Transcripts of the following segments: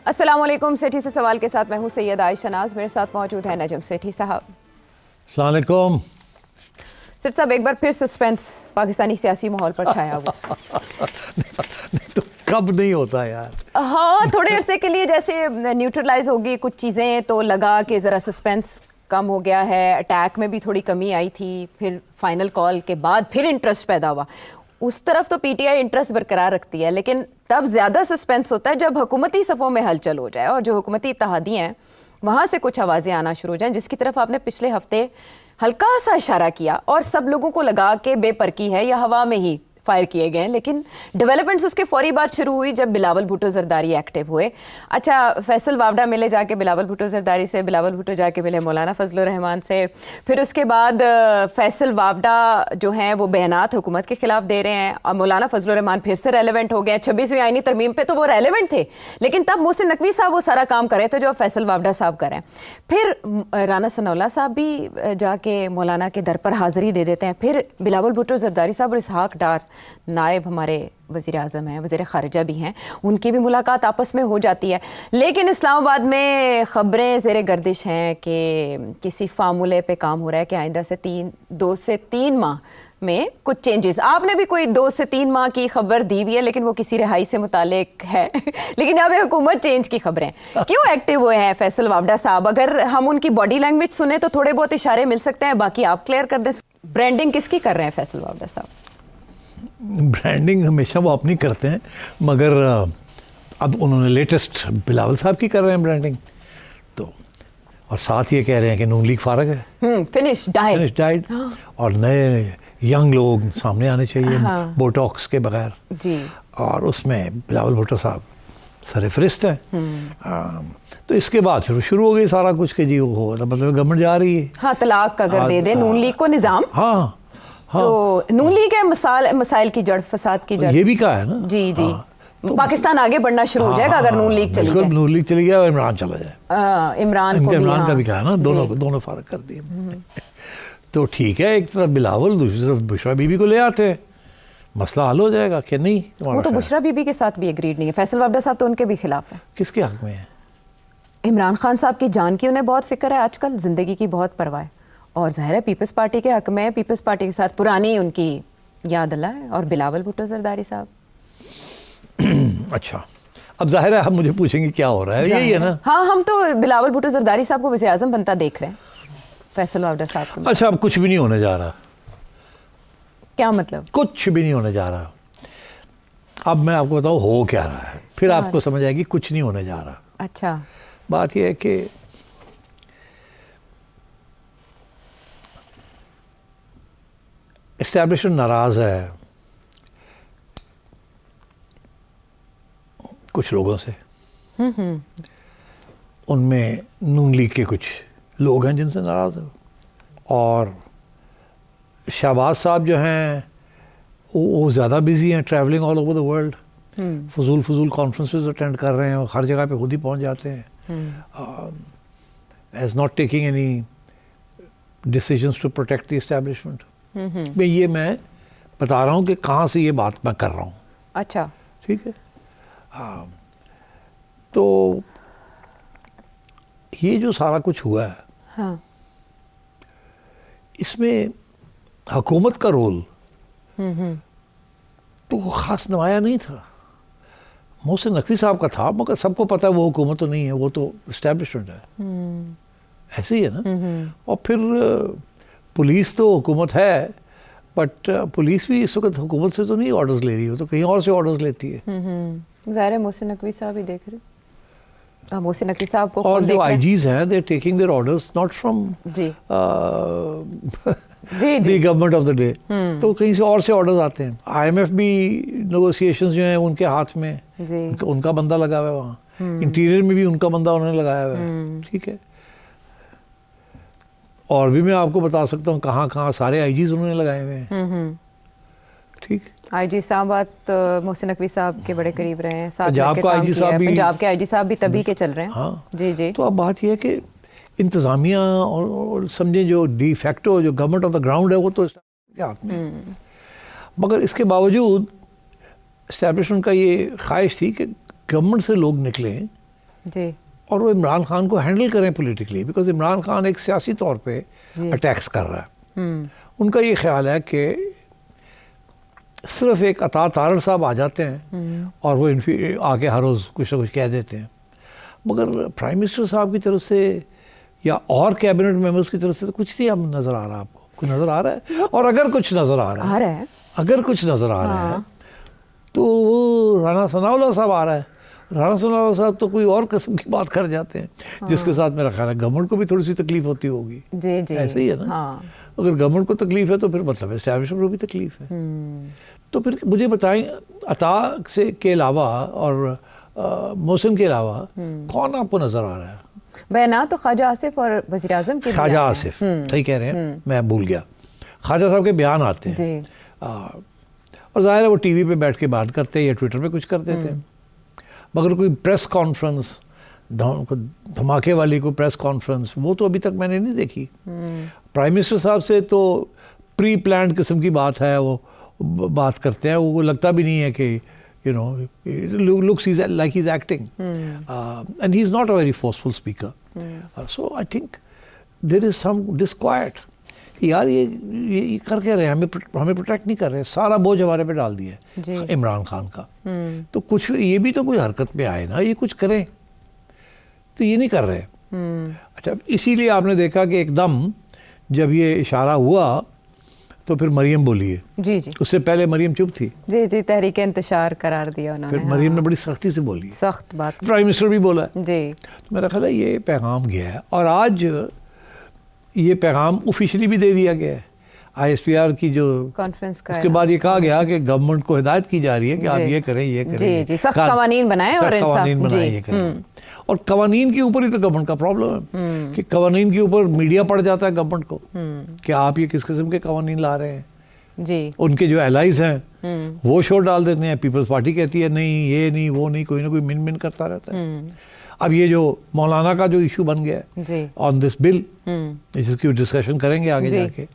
السلام علیکم. سیٹھی سے سوال کے ساتھ میں ہوں سید عائشہ ناز. میرے ساتھ موجود ہیں نجم سیٹھی صاحب. السلام علیکم. صرف صاحب ایک بار پھر سسپینس پاکستانی سیاسی ماحول پر چھایا ہوا. تو کب نہیں ہوتا یار. ہاں تھوڑے عرصے کے لیے جیسے نیوٹرلائز ہوگی کچھ چیزیں تو لگا کہ ذرا سسپینس کم ہو گیا ہے. اٹیک میں بھی تھوڑی کمی آئی تھی, پھر فائنل کال کے بعد پھر انٹرسٹ پیدا ہوا. اس طرف تو پی ٹی آئی انٹرسٹ برقرار رکھتی ہے, لیکن تب زیادہ سسپینس ہوتا ہے جب حکومتی صفوں میں ہلچل ہو جائے اور جو حکومتی اتحادی ہیں وہاں سے کچھ آوازیں آنا شروع ہو جائیں, جس کی طرف آپ نے پچھلے ہفتے ہلکا سا اشارہ کیا اور سب لوگوں کو لگا کہ بے پرکی ہے یا ہوا میں ہی فائر کیے گئے. لیکن ڈیولپمنٹس اس کے فوری بعد شروع ہوئی جب بلاول بھٹو زرداری ایکٹیو ہوئے. اچھا, فیصل وابڈا ملے جا کے بلاول بھٹو زرداری سے, بلاول بھٹو جا کے ملے مولانا فضل الرحمان سے, پھر اس کے بعد فیصل وابڈا جو ہیں وہ بیانات حکومت کے خلاف دے رہے ہیں اور مولانا فضل الرحمان پھر سے ریلیونٹ ہو گئے. 26ویں آئینی ترمیم پہ تو وہ ریلیونٹ تھے, لیکن تب محسن نقوی صاحب وہ سارا کام کر رہے تھے جو فیصل وابڈا صاحب کر رہے ہیں. پھر رانا ثناء اللہ صاحب بھی جا کے مولانا کے در پر حاضری دے دیتے ہیں. پھر بلاول بھٹو زرداری صاحب اور اسحاق ڈار نائب ہمارے وزیر اعظم ہیں, وزیر خارجہ بھی ہیں, ان کی بھی ملاقات آپس میں ہو جاتی ہے. لیکن اسلام آباد میں خبریں زیر گردش ہیں کہ کسی فارمولے پہ کام ہو رہا ہے کہ آئندہ سے 2 سے 3 ماہ میں کچھ چینجز. آپ نے بھی کوئی 2 سے 3 ماہ کی خبر دی ہوئی ہے, لیکن وہ کسی رہائی سے متعلق ہے. لیکن اب حکومت چینج کی خبریں کیوں ایکٹیو ہوئے ہیں فیصل وابڈا صاحب؟ اگر ہم ان کی باڈی لینگویج سنیں تو تھوڑے بہت اشارے مل سکتے ہیں, باقی آپ کلیئر کر دیں. برانڈنگ کس کی کر رہے ہیں فیصل وابڈا صاحب؟ برانڈنگ ہمیشہ وہ اپنی کرتے ہیں, مگر اب انہوں نے لیٹسٹ بلاول صاحب کی کر رہے ہیں برانڈنگ, تو اور ساتھ یہ کہہ رہے ہیں کہ نون لیگ فارغ ہے, فنش ڈائٹ, اور نئے ینگ لوگ سامنے آنے چاہیے بوٹاکس کے بغیر جی, اور اس میں بلاول بھٹو صاحب سر فہرست ہیں. تو اس کے بعد پھر شروع ہو گئی سارا کچھ کہ جی وہ مطلب گورنمنٹ جا رہی ہے. ہاں طلاق اگر دے دے نون لیگ کو نظام, ہاں تو نون لیگ ہے مسائل کی جڑ, فساد کی جڑ, یہ بھی کہا ہے نا. جی جی, پاکستان آگے بڑھنا شروع ہو جائے گا اگر نون لیگ چلی جائے. نون لیگ چلی گیا اور عمران چلا جائے. عمران کا بھی کہا نا, دونوں فارغ کر دیے. تو ٹھیک ہے, ایک طرف بلاول دوسری طرف بشرا بی بی کو لے آتے ہیں, مسئلہ حل ہو جائے گا کہ نہیں. وہ تو بشرا بی بی کے ساتھ بھی ایگریڈ نہیں ہے. فیصل وابڈا صاحب تو ان کے بھی خلاف ہیں. کس کے حق میں ہے؟ عمران خان صاحب کی جان کی انہیں بہت فکر ہے, آج کل زندگی کی بہت پرواہ ہے, اور ظاہر ہے پیپلز پارٹی کے حق میں, پیپلز پارٹی کے ساتھ پرانی ان کی یاد اللہ ہے, اور بلاول بھٹو زرداری صاحب. اچھا, اب ظاہر ہے ہم مجھے پوچھیں گے کیا ہو رہا ہے, یہی ہے نا. ہاں, ہم تو بلاول بھٹو زرداری صاحب کو وزیر اعظم بنتا دیکھ رہے ہیں, فیصل وابڈا صاحب کو. اچھا, اب کچھ بھی نہیں ہونے جا رہا. کیا مطلب؟ کچھ بھی نہیں ہونے جا رہا. اب میں آپ کو بتاؤں ہو کیا رہا ہے, پھر آپ کو سمجھ آئے گی کچھ نہیں ہونے جا رہا. اچھا, بات یہ ہے کہ اسٹیبلشمنٹ ناراض ہے کچھ لوگوں سے. ان میں نون لیگ کے کچھ لوگ ہیں جن سے ناراض ہیں, اور شہباز صاحب جو ہیں وہ زیادہ بزی ہیں, travelling all over the world, فضول کانفرنسز اٹینڈ کر رہے ہیں, ہر جگہ پہ خود ہی پہنچ جاتے ہیں, as not taking any decisions to protect the establishment. یہ میں بتا رہا ہوں کہ کہاں سے یہ بات میں کر رہا ہوں. اچھا, ٹھیک ہے. ہاں, تو یہ جو سارا کچھ ہوا ہے اس میں حکومت کا رول تو خاص نمایاں نہیں تھا. محسن نقوی صاحب کا تھا, مگر سب کو پتہ ہے وہ حکومت تو نہیں ہے, وہ تو اسٹیبلشمنٹ ہے. ایسے ہی ہے نا. اور پھر پولیس تو حکومت ہے, بٹ پولیس بھی اس وقت حکومت سے تو نہیں آرڈرز لے رہی, ہو تو کہیں اور سے آرڈرز لیتی ہے. ظاہر ہے محسن نقوی صاحب ہی دیکھ رہے, محسن نقوی صاحب کو, اور جو آئی جیز ہیں they taking their orders not from the government of the day, تو کہیں سے اور سے آرڈرز آتے ہیں. آئی ایم ایف بھی نیگوسیشنز جو ہیں ان کے ہاتھ میں, ان کا بندہ لگا ہوا ہے وہاں. انٹیریئر میں بھی ان کا بندہ انہوں نے لگایا ہوا ہے. ٹھیک ہے. اور بھی میں آپ کو بتا سکتا ہوں کہاں کہاں سارے آئی جیز انہوں نے لگائے ہوئے ہیں. ٹھیک, آئی جی صاحب محسن نقوی صاحب کے بڑے قریب رہے ہیں. پنجاب کا آئی جی صاحب بھی, پنجاب کے آئی جی صاحب بھی تبھی کے چل رہے ہیں. ہاں جی جی. تو اب بات یہ ہے کہ انتظامیہ اور سمجھیں جو ڈی فیکٹو جو گورنمنٹ آف دا گراؤنڈ ہے وہ تو ہاتھ میں. مگر اس کے باوجود اسٹیبلشمنٹ کا یہ خواہش تھی کہ گورنمنٹ سے لوگ نکلیں جی اور وہ عمران خان کو ہینڈل کریں پولیٹیکلی، بیکاز عمران خان ایک سیاسی طور پہ اٹیکس کر رہا ہے. ان کا یہ خیال ہے کہ صرف ایک عطا تارڑ صاحب آ جاتے ہیں اور وہ آ کے ہر روز کچھ نہ کچھ کہہ دیتے ہیں، مگر پرائم منسٹر صاحب کی طرف سے یا اور کیبنٹ ممبرس کی طرف سے کچھ نہیں اب نظر آ رہا. آپ کو کوئی نظر آ رہا ہے؟ اور اگر کچھ نظر آ رہا ہے، اگر کچھ نظر آ رہا ہے تو وہ رانا ثناء اللہ صاحب آ رہا ہے. رانا ثناء اللہ صاحب تو کوئی اور قسم کی بات کر جاتے ہیں جس کے ساتھ میرا خیال ہے گورنمنٹ کو بھی تھوڑی سی تکلیف ہوتی ہوگی. جی جی ایسے ہی ہے نا، اگر گورنمنٹ کو تکلیف ہے تو پھر مطلب اسٹیبلشمنٹ کو بھی تکلیف ہے. تو پھر مجھے بتائیں عطا سے کے علاوہ اور محسن کے علاوہ کون آپ کو نظر آ رہا ہے؟ بیانات تو خواجہ آصف اور وزیر اعظم کے خواجہ آصف صحیح کہہ رہے ہیں، میں بھول گیا. خواجہ صاحب کے بیان آتے ہیں اور ظاہر ہے وہ ٹی وی پہ بیٹھ کے بات کرتے ہیں یا ٹویٹر پہ کچھ کر دیتے ہیں، مگر کوئی پریس کانفرنس دھماکے والی کوئی پریس کانفرنس وہ تو ابھی تک میں نے نہیں دیکھی. پرائم منسٹر صاحب سے تو پری پلانڈ قسم کی بات ہے، وہ بات کرتے ہیں، وہ لگتا بھی نہیں ہے کہ you know, looks like he's acting. And he's not a very forceful speaker. So I think there is some disquiet. یار یہ کر کے رہے ہمیں پروٹیکٹ نہیں کر رہے، سارا بوجھ ہمارے پہ ڈال دیا ہے عمران خان کا. تو کچھ یہ بھی تو کوئی حرکت میں آئے نا، یہ کچھ کریں، تو یہ نہیں کر رہے. اچھا اسی لیے آپ نے دیکھا کہ ایک دم جب یہ اشارہ ہوا تو پھر مریم بولی ہے. جی جی اس سے پہلے مریم چپ تھی. جی جی تحریک انتشار قرار دیا انہوں نے. پھر مریم نے بڑی سختی سے بولی، سخت بات. پرائم منسٹر بھی بولا ہے. جی تو میرا خیال ہے یہ پیغام گیا ہے، اور آج یہ پیغام آفیشلی بھی دے دیا گیا ہے. آئی ایس پی آر کی جو کانفرنس کا اس کے بعد یہ کہا گیا کہ گورنمنٹ کو ہدایت کی جا رہی ہے کہ آپ یہ کریں، یہ کریں. جی جی سخت قوانین بنائیں اور قوانین بنائیں، یہ کریں. اور قوانین کے اوپر ہی تو گورنمنٹ کا پرابلم ہے کہ قوانین کے اوپر میڈیا پڑ جاتا ہے گورنمنٹ کو کہ آپ یہ کس قسم کے قوانین لا رہے ہیں. جی ان کے جو الائز ہیں وہ شو ڈال دیتے ہیں. پیپلز پارٹی کہتی ہے نہیں یہ نہیں وہ نہیں، کوئی نہ کوئی من کرتا رہتا ہے. اب یہ جو مولانا کا جو ایشو بن گیا ہے آن دس بل، جس کی ڈسکشن کریں گے آگے جا کے،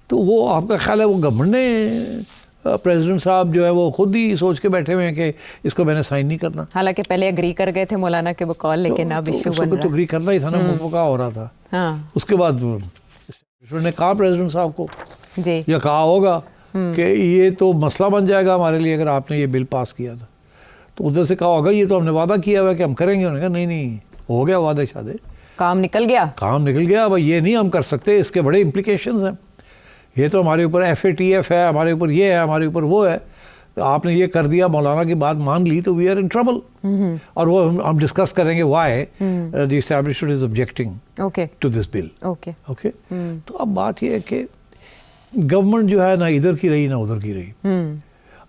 تو وہ آپ کا خیال ہے وہ گورنمنٹ نے پریزیڈنٹ صاحب جو ہے وہ خود ہی سوچ کے بیٹھے ہوئے ہیں کہ اس کو میں نے سائن نہیں کرنا؟ حالانکہ پہلے اگری کر گئے تھے مولانا کے وہ کال، لیکن اب ایشو بن رہا ہے. تو اگری کرنا ہی تھا نا، مفقہ ہو رہا تھا. اس کے بعد نے کہا پریزیڈنٹ صاحب کو جی یا کہا ہوگا کہ یہ تو مسئلہ بن جائے گا ہمارے لیے اگر آپ نے یہ بل پاس کیا تھا. تو ادھر سے کہا ہوگا یہ تو ہم نے وعدہ کیا ہوا کہ ہم کریں گے. انہوں نے کہا نہیں ہو گیا وعدے شادے، کام نکل گیا. اب یہ نہیں ہم کر سکتے، اس کے بڑے امپلیکیشنز ہیں. یہ تو ہمارے اوپر FATF ہے، ہمارے اوپر یہ ہے، ہمارے اوپر وہ ہے. آپ نے یہ کر دیا، مولانا کی بات مان لی تو وی آر ان ٹربل. اور وہ ہم ڈسکس کریں گے why the establishment is objecting to this bill. Okay تو اب بات یہ ہے کہ گورنمنٹ جو ہے نہ ادھر کی رہی نہ ادھر کی رہی.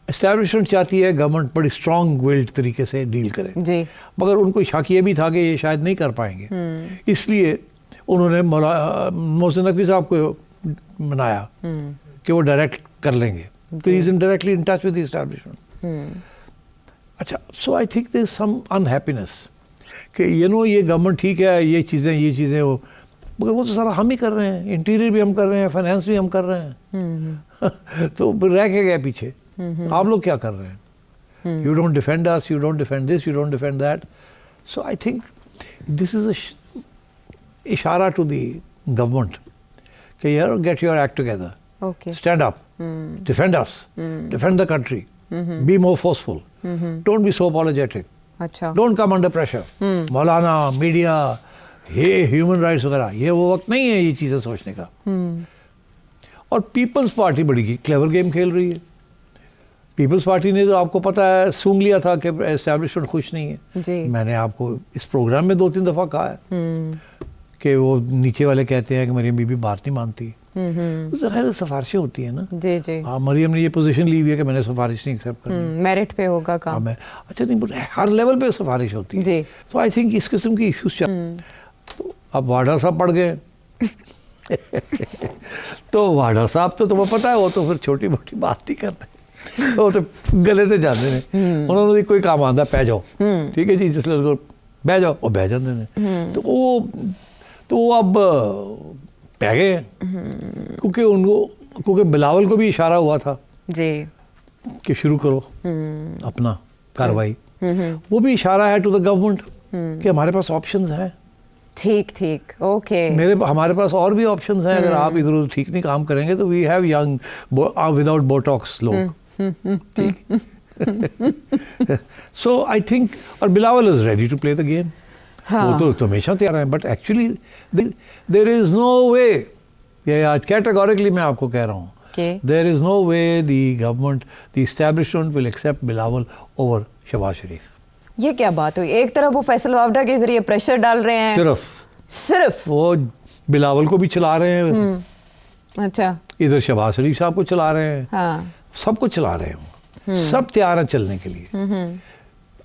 اسٹیبلشمنٹ چاہتی ہے گورنمنٹ بڑی اسٹرانگ ویلڈ طریقے سے ڈیل کرے، مگر ان کو شک یہ بھی تھا کہ یہ شاید نہیں کر پائیں گے. اس لیے انہوں نے محسن نقوی صاحب کو منایا کہ وہ ڈائریکٹ کر لیں گے. تو he is indirectly in touch with the establishment. اچھا so I think there is some unhappiness کہ یہ گورنمنٹ ٹھیک ہے، یہ چیزیں وہ، مگر وہ تو سارا ہم ہی کر رہے ہیں. انٹیریئر بھی ہم کر رہے ہیں، فائنینس بھی ہم کر رہے ہیں. تو رہ کے گئے پیچھے. آپ لوگ کیا کر رہے ہیں؟ You don't defend us, you don't defend this, you don't defend that. So I think this is a اشارہ ٹو دی گورنمنٹ کہ یار get your act together, stand up, defend us, defend the country, be more forceful, don't be so apologetic, don't come under pressure. مولانا، media, یہ human rights وغیرہ، یہ وہ وقت نہیں ہے یہ چیزیں سوچنے کا. اور پیپلز پارٹی بڑی کلیور گیم کھیل رہی ہے. پیپلز پارٹی نے تو آپ کو پتہ ہے سونگ لیا تھا کہ اسٹیبلشمنٹ خوش نہیں ہے. میں نے آپ کو اس پروگرام میں 2-3 دفعہ کہا ہے کہ وہ نیچے والے کہتے ہیں کہ مریم بی بی بات نہیں مانتی. خیر سفارشیں ہوتی ہیں نا. جی جی مریم نے یہ پوزیشن لی ہوئی ہے کہ میں نے سفارش نہیں ایکسیپٹ کرنی، میرٹ پہ ہوگا کام. اچھا نہیں، ہر لیول پہ سفارش ہوتی ہے. تو آئی تھنک اس قسم کی ایشوز تو اب واڈا صاحب پڑ گئے. تو واڈا صاحب تو تمہیں پتہ ہے وہ تو پھر چھوٹی موٹی بات نہیں کرتے، وہ تو گلے تے جاتے ہیں. انہوں نے کوئی کام آتا پہ جاؤ، ٹھیک ہے جی، جس لوگ بہ جاؤ وہ بہ جاتے ہیں. تو وہ اب پہ گئے کیونکہ بلاول کو بھی اشارہ ہوا تھا کہ شروع کرو اپنا کاروائی. وہ بھی اشارہ ہے ٹو دا گورنمنٹ کہ ہمارے پاس آپشنز ہیں. ٹھیک ٹھیک اوکے. ہمارے پاس اور بھی آپشنز ہیں. اگر آپ ادھر ادھر ٹھیک نہیں کام کریں گے تو we have young without Botox لوگ. ٹھیک. سو آئی تھنک اور Bilawal is ready to play the game. وہ تو ہمیشہ تیار ہیں. But actually there is no وے, یہ آج کیٹیگوریکلی میں آپ کو کہہ رہا ہوں, there is no way the government, the establishment will accept Bilawal over Shahbaz Sharif. یہ کیا بات ہوئی؟ ایک طرف وہ فیصل وافدہ کے ذریعے پریشر ڈال رہے ہیں, صرف وہ بلاول کو بھی چلا رہے ہیں, اچھا ادھر شہباز شریف صاحب کو چلا رہے ہیں, ہاں سب کو چلا رہے ہیں, سب تیار ہیں چلنے کے لیے.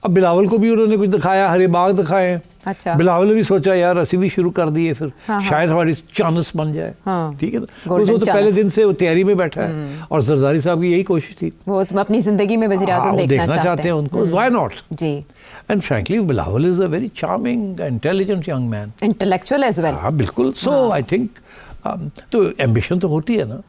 اب بلاول کو بھی انہوں نے کچھ دکھایا, ہری باغ دکھائے. اچھا بلاول نے بھی سوچا یار اسی بھی شروع کر دیے, پھر شاید ہماری چانس بن جائے. ٹھیک ہے نا, وہ تو پہلے دن سے وہ تیاری میں بیٹھا ہے. اور زرداری صاحب کی یہی کوشش تھی, وہ اپنی زندگی میں وزیر اعظم دیکھنا چاہتے ہیں ان کو. Why not. جی. And frankly Bilawal is a very charming intelligent young man, intellectual as well. ہاں بالکل. سو آئی تھنک تو ایمبیشن تو ہوتی ہے نا.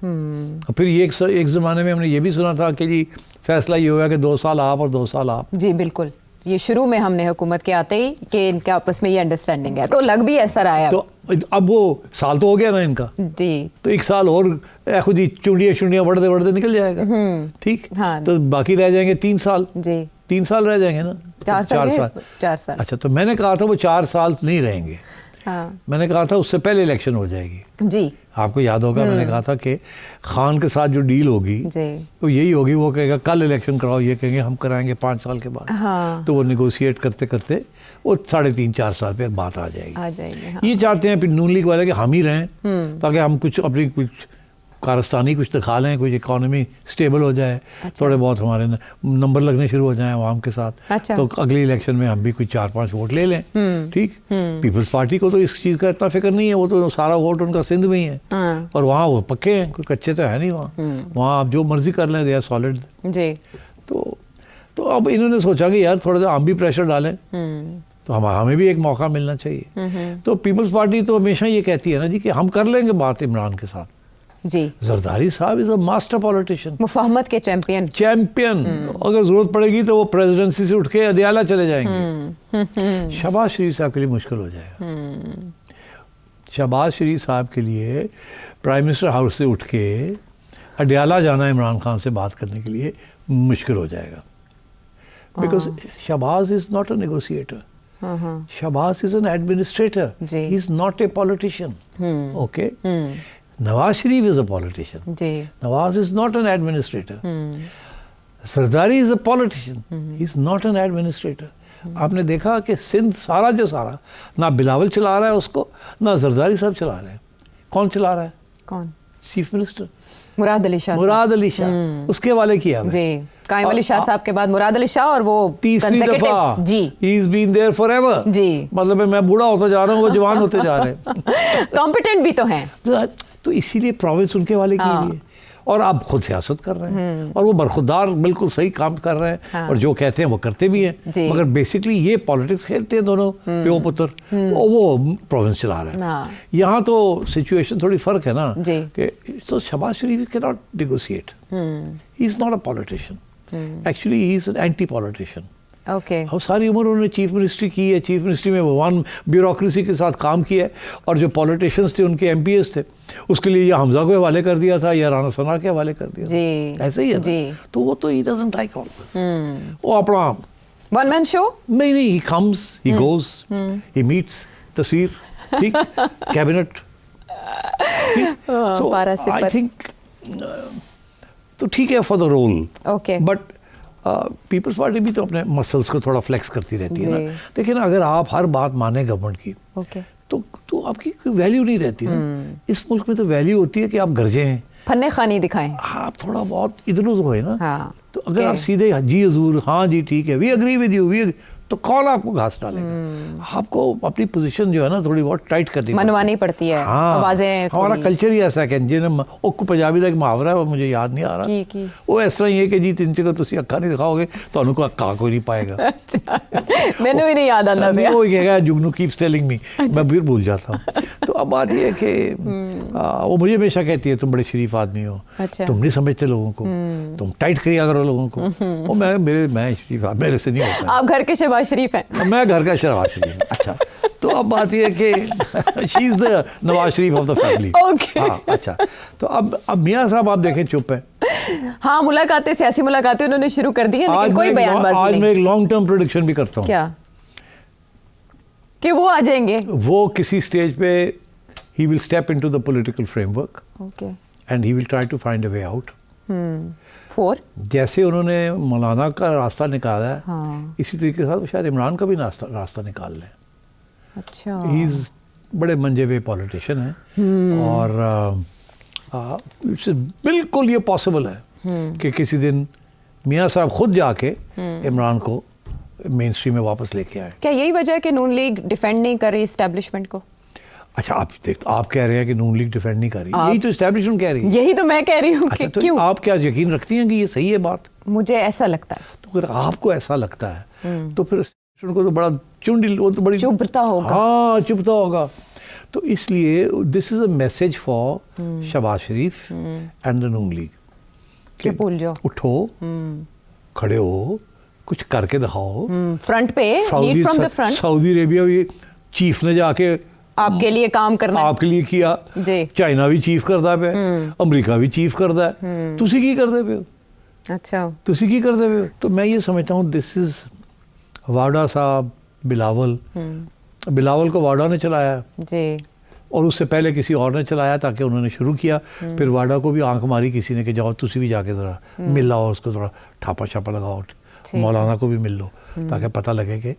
پھر یہ ایک زمانے میں ہم نے یہ بھی سنا تھا کہ جی فیصلہ یہ ہوا کہ 2 سال آپ اور 2 سال آپ. جی بالکل, یہ شروع میں ہم نے حکومت کے آتے ہی کہ ان کے آپس میں یہ انڈرسٹینڈنگ ہے, تو لگ بھی ایسا رہا ہے. تو اب وہ سال تو ہو گیا نا ان کا, جی تو 1 سال اور خود ہی چونڈیاں بڑھتے نکل جائے گا. ٹھیک, تو باقی رہ جائیں گے 3 سال. جی 3 سال رہ جائیں گے نا. 4 سال. اچھا, تو میں نے کہا تھا وہ 4 سال نہیں رہیں گے. میں نے کہا تھا اس سے پہلے الیکشن ہو جائے گی. جی آپ کو یاد ہوگا میں نے کہا تھا کہ خان کے ساتھ جو ڈیل ہوگی وہ یہی ہوگی, وہ کہے گا کل الیکشن کراؤ, یہ کہیں گے ہم کرائیں گے 5 سال کے بعد. تو وہ نیگوشیٹ کرتے کرتے وہ 3.5-4 سال پہ بات آ جائے گی. یہ چاہتے ہیں پھر نون لیگ والے کہ ہم ہی رہیں تاکہ ہم کچھ اپنی کچھ کارستانی کچھ دکھا لیں, کچھ اکانومی سٹیبل ہو جائے, تھوڑے بہت ہمارے نمبر لگنے شروع ہو جائیں عوام کے ساتھ, تو اگلی الیکشن میں ہم بھی کچھ 4-5 ووٹ لے لیں. ٹھیک. پیپلز پارٹی کو تو اس چیز کا اتنا فکر نہیں ہے, وہ تو سارا ووٹ ان کا سندھ میں ہی ہے, اور وہاں وہ پکے ہیں, کوئی کچے تو ہے نہیں وہاں آپ جو مرضی کر لیں, دے آر سالڈ. جی. تو اب انہوں نے سوچا کہ یار تھوڑا سا ہم بھی پریشر ڈالیں, تو ہمیں بھی ایک موقع ملنا چاہیے. تو پیپلز پارٹی تو ہمیشہ یہ کہتی ہے نا جی کہ ہم کر لیں گے بات عمران کے ساتھ. جی. زرداری صاحب از اے ماسٹر پولیٹیشین, مفاہمت کے چیمپئن. اگر ضرورت پڑے گی تو وہ پریزیڈنسی سے اٹھ کے اڈیالہ چلے جائیں گے. شہباز شریف صاحب کے لیے مشکل ہو جائے گا. شہباز شریف صاحب کے لیے پرائم منسٹر ہاؤس سے اٹھ کے اڈیالہ جانا عمران خان سے بات کرنے کے لیے مشکل ہو جائے گا. Because Shahbaz is not a negotiator. Shahbaz is an administrator, he is not a politician. Okay. Nawaz Sharif is a politician. Nawaz is not an administrator. Zardari is a politician. He is not an administrator. آپ نے دیکھا کہ سندھ سارا جو سارا نہ بلاول چلا رہا ہے اس کو, نہ زرداری صاحب چلا رہے ہیں. کون چلا رہا ہے؟ کون؟ چیف منسٹر مراد علی شاہ. مراد علی شاہ اس کے والے کیا ہے. جی. قائم علی شاہ صاحب کے بعد مراد علی شاہ, اور وہ تیسری دفعہ. جی. He has been there forever. جی. مطلب میں بوڑھا ہوتا جا رہا ہوں, وہ جوان ہوتے جا رہے ہیں. کمپیٹنٹ بھی تو ہیں. تو اسی لیے پروونس ان کے والے کے لیے, اور آپ خود سیاست کر رہے ہیں, اور وہ برخودار بالکل صحیح کام کر رہے ہیں, اور جو کہتے ہیں وہ کرتے بھی ہیں. مگر بیسکلی یہ پالیٹکس کھیلتے ہیں دونوں پیو پتر, وہ پروونس چلا رہے ہیں. یہاں تو سچویشن تھوڑی فرق ہے نا, کہ تو شہباز شریف کی not negotiate. He is not a politician, actually he is an entity politician. اور ساری عمر انہوں نے چیف منسٹری کی ہے. چیف منسٹری میں وہ بیوروکریسی کے ساتھ کام کیا ہے, اور جو پولیٹیشینس تھے ان کے ایم پی ایس تھے, اس کے لیے یا حمزہ کو حوالے کر دیا تھا یا رانا ثنا کے حوالے کر دیا تھا. ایسے ہی ہے نا. تو وہ تو ہی ڈزنٹ لائک آل دس. وہ اپنا ون مین شو نہیں, he comes, he goes, he meets تصویر, ٹھیک, کیبنٹ. سو آئی تھنک تو ٹھیک ہے for the role. But Peoples Party بھی تو اپنے مسلس کو تھوڑا فلیکس کرتی رہتی ہے نا. دیکھیں نا, اگر آپ ہر بات مانیں گورنمنٹ کی تو آپ کی کوئی ویلیو نہیں رہتی نا. اس ملک میں تو ویلیو ہوتی ہے کہ آپ گرجے ہیں, پھنے خانی دکھائیں, آپ تھوڑا بہت ادھر ادھر ہوئے نا. تو اگر آپ سیدھے جی حضور, ہاں جی ٹھیک ہے, وی اگری ود یو, تو کون آپ کو گھاس ڈالے گا. آپ کو اپنی پوزیشن جو ہے نا تھوڑی بہت ٹائٹ کرنی منوانی پڑتی ہے. آوازیں, ہمارا کلچر ہی ایسا ہے کہ جنہیں اوکو پنجابی کا ایک محاورہ ہے, وہ مجھے یاد نہیں آ رہا, وہ اس طرح یہ کہ جی تین چکر تسی اکھا نہیں دکھاؤ گے تو انہوں کو اکھا کوئی نہیں پائے گا. مینوں ہی نہیں یاد آتا. وہ کہے گا جگنو کیپس ٹیلنگ می, میں پھر بھول جاتا ہوں. تو اب بات یہ ہے کہ وہ مجھے ہمیشہ کہتی ہے تم بڑے شریف آدمی ہو, تم نہیں سمجھتے لوگوں کو, تم ٹائٹ کریا کرو لوگوں کو. میں شریف, میرے سے نہیں ہوتا. آپ گھر کے شہباز نواز شریف ہیں. میں گھر کا شہباز شریف ہوں. اچھا تو اب بات یہ ہے کہ شی از دا Nawaz Sharif of the family. ہاں اچھا تو اب میاں صاحب آپ دیکھیں چپ ہیں. ہاں ملاقاتیں, سیاسی ملاقاتیں انہوں نے شروع کر دی ہیں, لیکن کوئی بیان بازی نہیں. آج میں ایک لانگ ٹرم پریڈکشن بھی کرتا ہوں. کیا کہ وہ آ جائیں گے؟ وہ کسی اسٹیج پہ he will step into the political framework okay and he will try to find a way out. For جیسے انہوں نے مولانا کا راستہ نکالا ہے, ہاں اسی طریقے سے شاید عمران کا بھی راستہ نکال لیں. اچھا ہیز بڑے منجے ہوئے پولیٹیشین ہیں, اور بالکل یہ پاسبل ہے کہ کسی دن میاں صاحب خود جا کے عمران کو مین اسٹریم میں واپس لے کے آئے. کیا یہی وجہ ہے کہ نون لیگ ڈیفینڈ نہیں کر رہی اسٹیبلشمنٹ کو؟ اچھا آپ کہہ رہے ہیں کہ نون لیگ ڈیفینڈ نہیں کر رہی, یہی تو اسٹیبلشمنٹ کہہ رہی ہے. یہی تو میں کہہ رہی ہوں. اچھا تو کیوں آپ کیا یقین رکھتی ہیں کہ یہ صحیح ہے بات؟ مجھے ایسا لگتا ہے. تو اگر آپ کو ایسا لگتا ہے تو پھر اسٹیبلشمنٹ کو تو بڑا وہ تو بڑی چبھتا ہوگا. ہاں چبھتا ہوگا. تو اس لیے this is a message for Shahbaz Sharif and the Noon League کہ بھول جاؤ, اٹھو, کھڑے ہو, کچھ کر کے دکھاؤ. فرنٹ پہ لیڈ فرام دا فرنٹ. سعودی عربیہ بھی چیف نے جا کے آپ کے لیے کام کرنا, آپ کے لیے کیا. جی چائنا بھی چیف کرتا پہ, امریکہ بھی چیف کرتا ہے, تسی کی کرتے پہ ہو؟ اچھا تسی کی کرتے پہ ہو؟ تو میں یہ سمجھتا ہوں دس از واڈا صاحب, بلاول کو واڈا نے چلایا جی, اور اس سے پہلے کسی اور نے چلایا تاکہ انہوں نے شروع کیا. پھر واڈا کو بھی آنکھ ماری کسی نے کہ جاؤ تسی بھی جا کے ذرا مل لاؤ, اس کو تھوڑا ٹھاپا چھاپا لگاؤ, مولانا کو بھی مل لو تاکہ پتہ لگے کہ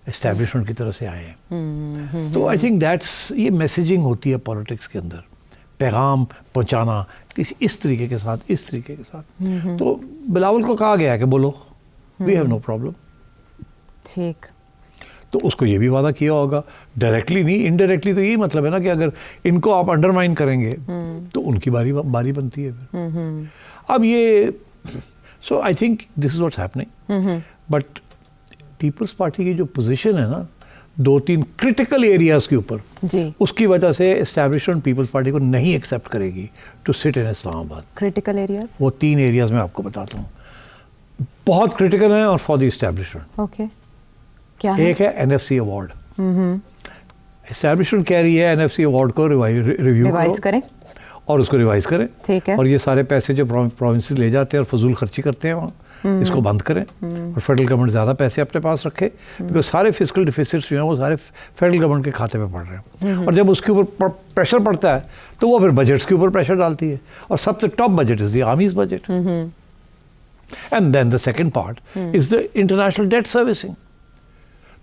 اسٹیبلشمنٹ کی طرف سے آئے ہیں. تو آئی تھنک دیٹس یہ میسیجنگ ہوتی ہے پالیٹکس کے اندر, پیغام پہنچانا کسی اس طریقے کے ساتھ. تو بلاول کو کہا گیا ہے کہ بولو وی ہیو نو پرابلم. ٹھیک. تو اس کو یہ بھی وعدہ کیا ہوگا, ڈائریکٹلی نہیں انڈائریکٹلی, تو یہی مطلب ہے نا کہ اگر ان کو آپ انڈرمائن کریں گے تو ان کی باری بنتی ہے پھر. اب یہ so I think this is what's happening. But Peoples Party کی جو پوزیشن ہے نا 2-3 کرٹیکل ایریاز کے اوپر, جی, اس کی وجہ سے اسٹیبلشمنٹ پیپلز پارٹی کو نہیں ایکسیپٹ کرے گی ٹو سٹ ان اسلام آباد. کرٹیکل ایریاز وہ 3 ایریاز میں آپ کو بتاتا ہوں, بہت کرٹیکل ہیں اور فار دی اسٹیبلشمنٹ. اوکے, کیا ہے؟ ایک ہے NFC ایوارڈ. اسٹیبلشمنٹ کہہ رہی ہے NFC ایوارڈ کو ریوائز کریں اور اس کو ریوائز کریں. ٹھیک ہے. اور یہ سارے پیسے جو پروونسز لے جاتے ہیں اور فضول خرچی کرتے ہیں وہاں, اس کو بند کریں اور فیڈرل گورنمنٹ زیادہ پیسے اپنے پاس رکھے, بیکاز سارے فسکل ڈیفیسٹس جو ہیں وہ سارے فیڈرل گورنمنٹ کے کھاتے میں پڑ رہے ہیں. اور جب اس کے اوپر پریشر پڑتا ہے تو وہ پھر بجٹس کے اوپر پریشر ڈالتی ہے, اور سب سے top budget is the army's budget. And then the second part is the international debt servicing.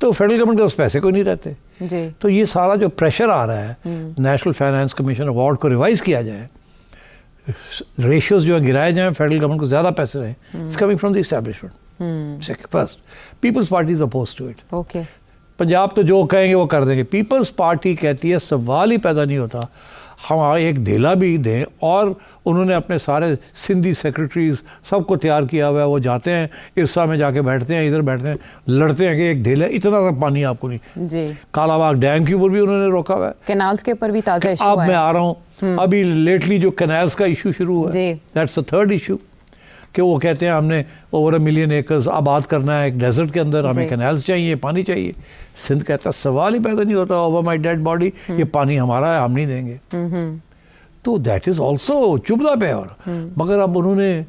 تو فیڈرل گورنمنٹ کے پاس پیسے کوئی نہیں رہتے. تو یہ سارا جو پریشر آ رہا ہے, نیشنل فائنانس کمیشن ایوارڈ کو ریوائز کیا جائے, ریشیوز جو گرائے جائیں, فیڈرل گورنمنٹ کو زیادہ پیسے رہیں, it's coming from the establishment. First Peoples Party is oppose to it. Okay, Punjab تو جو کہیں گے وہ کر دیں گے. پیپلز پارٹی کہتی ہے سوال ہی پیدا نہیں ہوتا, ہم ایک ڈھیلا بھی دیں. اور انہوں نے اپنے سارے سندھی سیکرٹریز سب کو تیار کیا ہوا ہے, وہ جاتے ہیں عرصہ میں جا کے بیٹھتے ہیں, ادھر بیٹھتے ہیں, لڑتے ہیں کہ ایک ڈھیلا اتنا سا پانی آپ کو نہیں. جی, کالا باغ ڈیم کے اوپر بھی انہوں نے روکا ہوا ہے. کینالز کے اوپر بھی تازہ ایشو اب میں آ رہا ہوں, ابھی لیٹلی جو کینالز کا ایشو شروع ہوا ہے, دیٹس دا تھرڈ ایشو, کہ وہ کہتے ہیں ہم نے اوور 1 ملین ایکرز آباد کرنا ہے ایک ڈیزرٹ کے اندر, ہمیں کینالز چاہیے, پانی چاہیے. سندھ کہتا ہے سوال ہی پیدا نہیں ہوتا, اوور مائی ڈیڈ باڈی, یہ پانی ہمارا ہے, ہم نہیں دیں گے. تو دیٹ از آلسو چبھتا پہ. اور مگر اب انہوں نے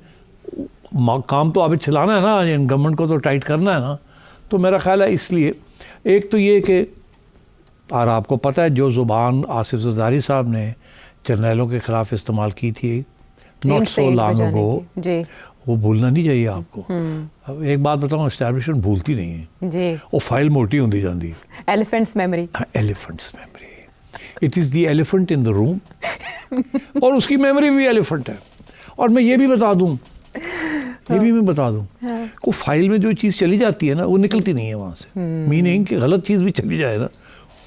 کام تو ابھی چلانا ہے نا, گورنمنٹ کو تو ٹائٹ کرنا ہے نا. تو میرا خیال ہے اس لیے ایک تو یہ کہ, اور آپ کو پتہ ہے جو زبان آصف زرداری صاحب نے جرنیلوں کے خلاف استعمال کی تھی ناٹ سو لانگ اگو, وہ بھولنا نہیں چاہیے آپ کو. ایک بات بتاؤں, اسٹیبلشمنٹ بھولتی نہیں ہے, وہ فائل موٹی ہوتی جاتی ہے. Elephant's memory, elephant's memory, it is the elephant in the room, اور اس کی میموری بھی ایلیفنٹ ہے. اور میں یہ بھی بتا دوں کو فائل میں جو چیز چلی جاتی ہے نا وہ نکلتی نہیں ہے وہاں سے. میننگ کہ غلط چیز بھی چلی جائے نا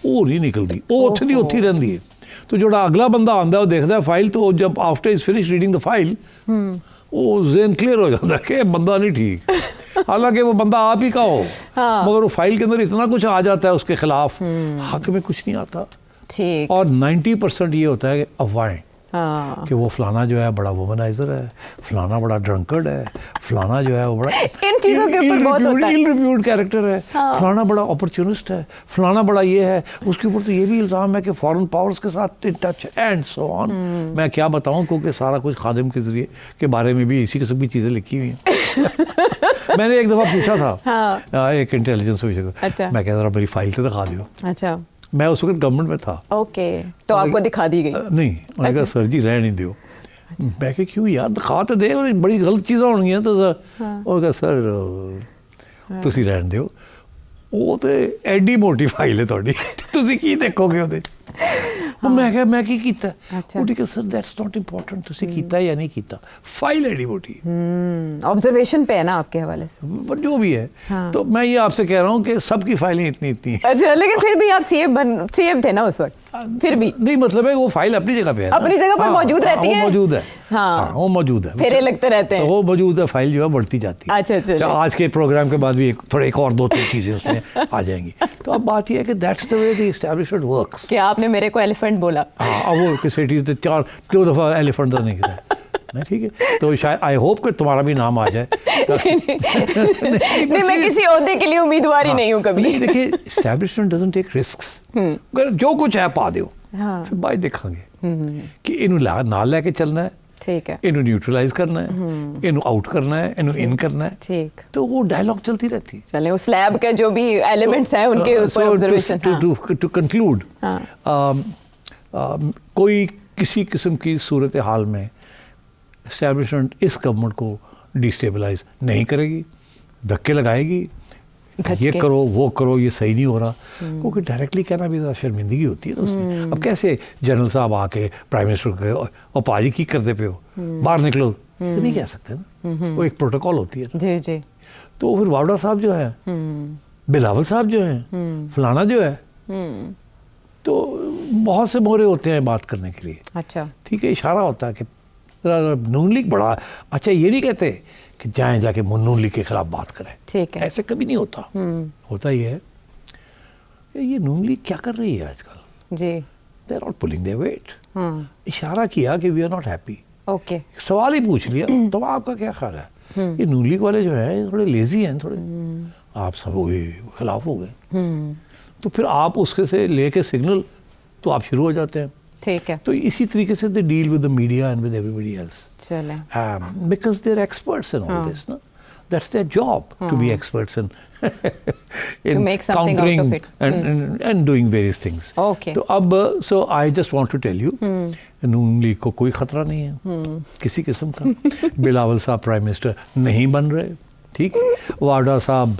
وہ نہیں نکلتی, وہ اتھی رہتی ہے. تو جو اگلا بندہ آتا ہے وہ دیکھتا ہے فائل, تو جب after is finish reading the file وہ ذہن کلیئر ہو جاتا ہے کہ بندہ نہیں ٹھیک, حالانکہ وہ بندہ آپ ہی کا ہو, مگر وہ فائل کے اندر اتنا کچھ آ جاتا ہے اس کے خلاف, حق میں کچھ نہیں آتا. اور 90% یہ ہوتا ہے کہ افواہیں, ہاں کہ وہ فلانا جو ہے بڑا وومنائزر ہے, فلانا بڑا ڈرنکرڈ ہے, فلانا جو ہے وہ بڑا ان چیزوں کے اوپر بہت ہوتا ہے, ایل ریویوڈ کیریکٹر ہے, فلانا بڑا اپرچونسٹ ہے, فلانا بڑا یہ ہے, اس کے اوپر تو یہ بھی الزام ہے کہ فارن پاورز کے ساتھ ان ٹچ اینڈ سو آن. میں کیا بتاؤں, کیونکہ سارا کچھ خادم کے ذریعے کے بارے میں بھی اسی قسم کی چیزیں لکھی ہوئی ہیں. میں نے ایک دفعہ پوچھا تھا ایک انٹیلیجنس آفیسر کو, میں کہہ رہا میری فائل تو دکھا دیو. اچھا, میں اس وقت گورنمنٹ میں تھا. اوکے, تو آپ کو دکھا دی گئی؟ نہیں, انہوں نے کہا سر جی رہ نہیں دیو. میں کہ کیوں یار, دکھا تو دے, بڑی غلط چیزیں ہونی ہیں. تو انہوں نے کہا سر تسی رہن دیو, وہ تو ایڈی موٹی فائل ہے تھوڑی, تسی کی دیکھو گے وہ. میں کہا میں کی کیتا ہے, وہ ٹھیک ہے سر دیٹس ناٹ امپورٹنٹ, تسی کیتا ہے یا نہیں کیتا, فائل ایڈی موٹی آبزرویشن پہ ہے نا آپ کے حوالے سے, جو بھی ہے. تو میں یہ آپ سے کہہ رہا ہوں کہ سب کی فائلیں اتنی ہیں. اچھا, لیکن پھر بھی آپ سی ایم تھے نا اس وقت, پھر بھی نہیں, مطلب ہے وہ فائل اپنی جگہ پہ ہے, اپنی جگہ پر موجود رہتی ہے, موجود ہے, ہاں وہ موجود ہے, پھیرے لگتے رہتے ہیں, وہ موجود ہے, فائل جو ہے بڑھتی جاتی ہے. اچھا, آج کے پروگرام کے بعد بھی تھوڑے ایک اور 2-3 چیزیں اس میں آ جائیں گی. تو اب بات یہ ہے کہ that's the way the establishment works. کیا آپ نے میرے کو ایلیفنٹ بولا؟ ہاں, وہ کسی 2 دفعہ ایلیفنٹ تو نہیں کہتا. ٹھیک ہے, تو شاید آئی ہوپ کہ تمہارا بھی نام آ جائے. نہیں, میں کسی عہدے کے لیے امیدوار ہی نہیں ہوں کبھی. دیکھیے اسٹیبلشمنٹ ڈزنٹ ٹیک رسکس, جو کچھ ہے پا دیو, پھر بعد دیکھیں گے کہ انہوں نہ لے کے چلنا ہے, ٹھیک ہے, انہوں نیوٹرلائز کرنا ہے, انہوں آؤٹ کرنا ہے, انہوں ان کرنا ہے, ٹھیک, تو وہ ڈائلاگ چلتی رہتی ہے. چلیں اس لیب کے جو بھی ایلیمنٹس ہیں ان کے اوپر آبزرویشن. ٹو کنکلوڈ, کوئی کسی قسم کی صورتحال میں اسٹیبلشمنٹ اس گورنمنٹ کو ڈیسٹیبلائز نہیں کرے گی, دھکے لگائے گی, یہ کرو وہ کرو, یہ صحیح نہیں ہو رہا, کیونکہ ڈائریکٹلی کہنا بھی ذرا شرمندگی ہوتی ہے نا اس میں. اب کیسے جنرل صاحب آ کے پرائم منسٹر کے اور پاجی کی کرتے پہ ہو, باہر نکلو, تو نہیں کہہ سکتے نا, وہ ایک پروٹوکول ہوتی ہے. جی جی. تو پھر واوڈا صاحب جو ہے, بلاول صاحب جو ہیں, فلانا جو ہے, تو بہت سے مورے ہوتے ہیں بات کرنے کے لیے. اچھا, ٹھیک ہے, اشارہ ہوتا ہے کہ نون لیگ بڑا اچھا, یہ نہیں کہتے کہ جائیں جا کے نون لیگ کے خلاف بات کریں, ٹھیک ہے, ایسے کبھی نہیں ہوتا. ہوتا یہ ہے کہ یہ نون لیگ کیا کر رہی ہے آج کل, جی, they are not pulling their weight. اشارہ کیا کہ we are not happy, okay, سوال ہی پوچھ لیا, تو آپ کا کیا خیال ہے؟ یہ نون لیگ والے جو ہیں تھوڑے لیزی ہیں, تھوڑے آپ سب خلاف ہو گئے, تو پھر آپ اس کے سے لے کے سگنل تو آپ شروع ہو جاتے ہیں. ٹھیک ہے, تو اسی طریقے سے they deal with the media and with everybody else, چلیں, because they are experts in all this. نا that's their job to be experts in make something out of it and doing various things. Okay. تو اب so I just want to tell you Noon League کو کوئی خطرہ نہیں ہے کسی قسم کا. بلاول صاحب پرائم منسٹر نہیں بن رہے, ٹھیک, واڈا صاحب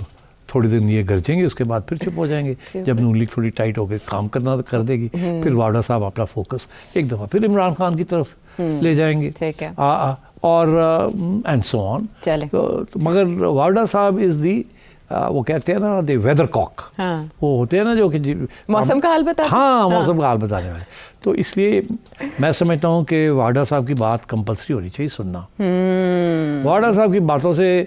تھوڑی دن یہ گرجیں گے, اس کے بعد پھر چپ ہو جائیں گے. جب نون لیگ تھوڑی ٹائٹ ہو کے کام کرنا کر دے گی, پھر واڈا صاحب اپنا فوکس ایک دفعہ پھر عمران خان کی طرف لے جائیں گے, ٹھیک ہے, اور اینڈ سو آن. مگر واڈا صاحب از دی وہ کہتے ہیں نا دی ویدر کاک, وہ ہوتے ہیں نا جو کہ موسم کا حال بتا, ہاں موسم کا حال بتانے والے. تو اس لیے میں سمجھتا ہوں کہ واڈا صاحب کی بات کمپلسری ہونی چاہیے سننا. واڈا صاحب کی باتوں سے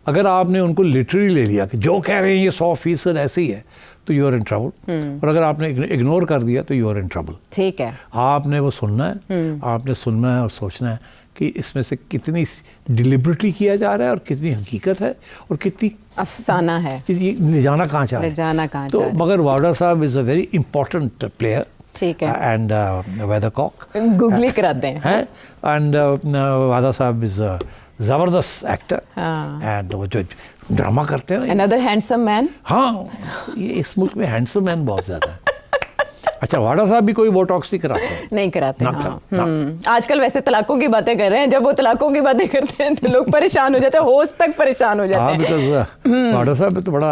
اگر آپ نے ان کو لٹرلی لے لیا کہ جو کہہ رہے ہیں یہ 100% ایسے ہی ہے, تو یو آر ان ٹربل. اور اگر آپ نے اگنور کر دیا تو یو آر ان ٹربل. ٹھیک ہے, آپ نے وہ سننا ہے, آپ نے سننا ہے اور سوچنا ہے کہ اس میں سے کتنی ڈیلیبریٹلی کیا جا رہا ہے اور کتنی حقیقت ہے اور کتنی افسانہ ہے, لے جانا کہاں چاہ رہے ہیں. تو مگر واڈا صاحب از اے ویری امپورٹنٹ پلیئر, ٹھیک ہے, اینڈ ویدر کاک گوگلی کراتے ہیں, اینڈ واڈا صاحب از زبردست ایکٹر, اینڈ وہ جو ڈرامہ کرتے ہیں نا, another handsome man. ہاں, یہ اس ملک میں ہینڈسم مین بہت زیادہ ہے. اچھا, واڈا صاحب بھی کوئی بوٹاکس نہیں کراتے, آج کل ویسے طلاقوں کی باتیں کر رہے ہیں, جب وہ طلاقوں کی باتیں کرتے ہیں تو لوگ پریشان ہو جاتے ہیں, ہوسٹ تک پریشان ہو جاتے ہیں. بیکاز واڈا صاحب تو بڑا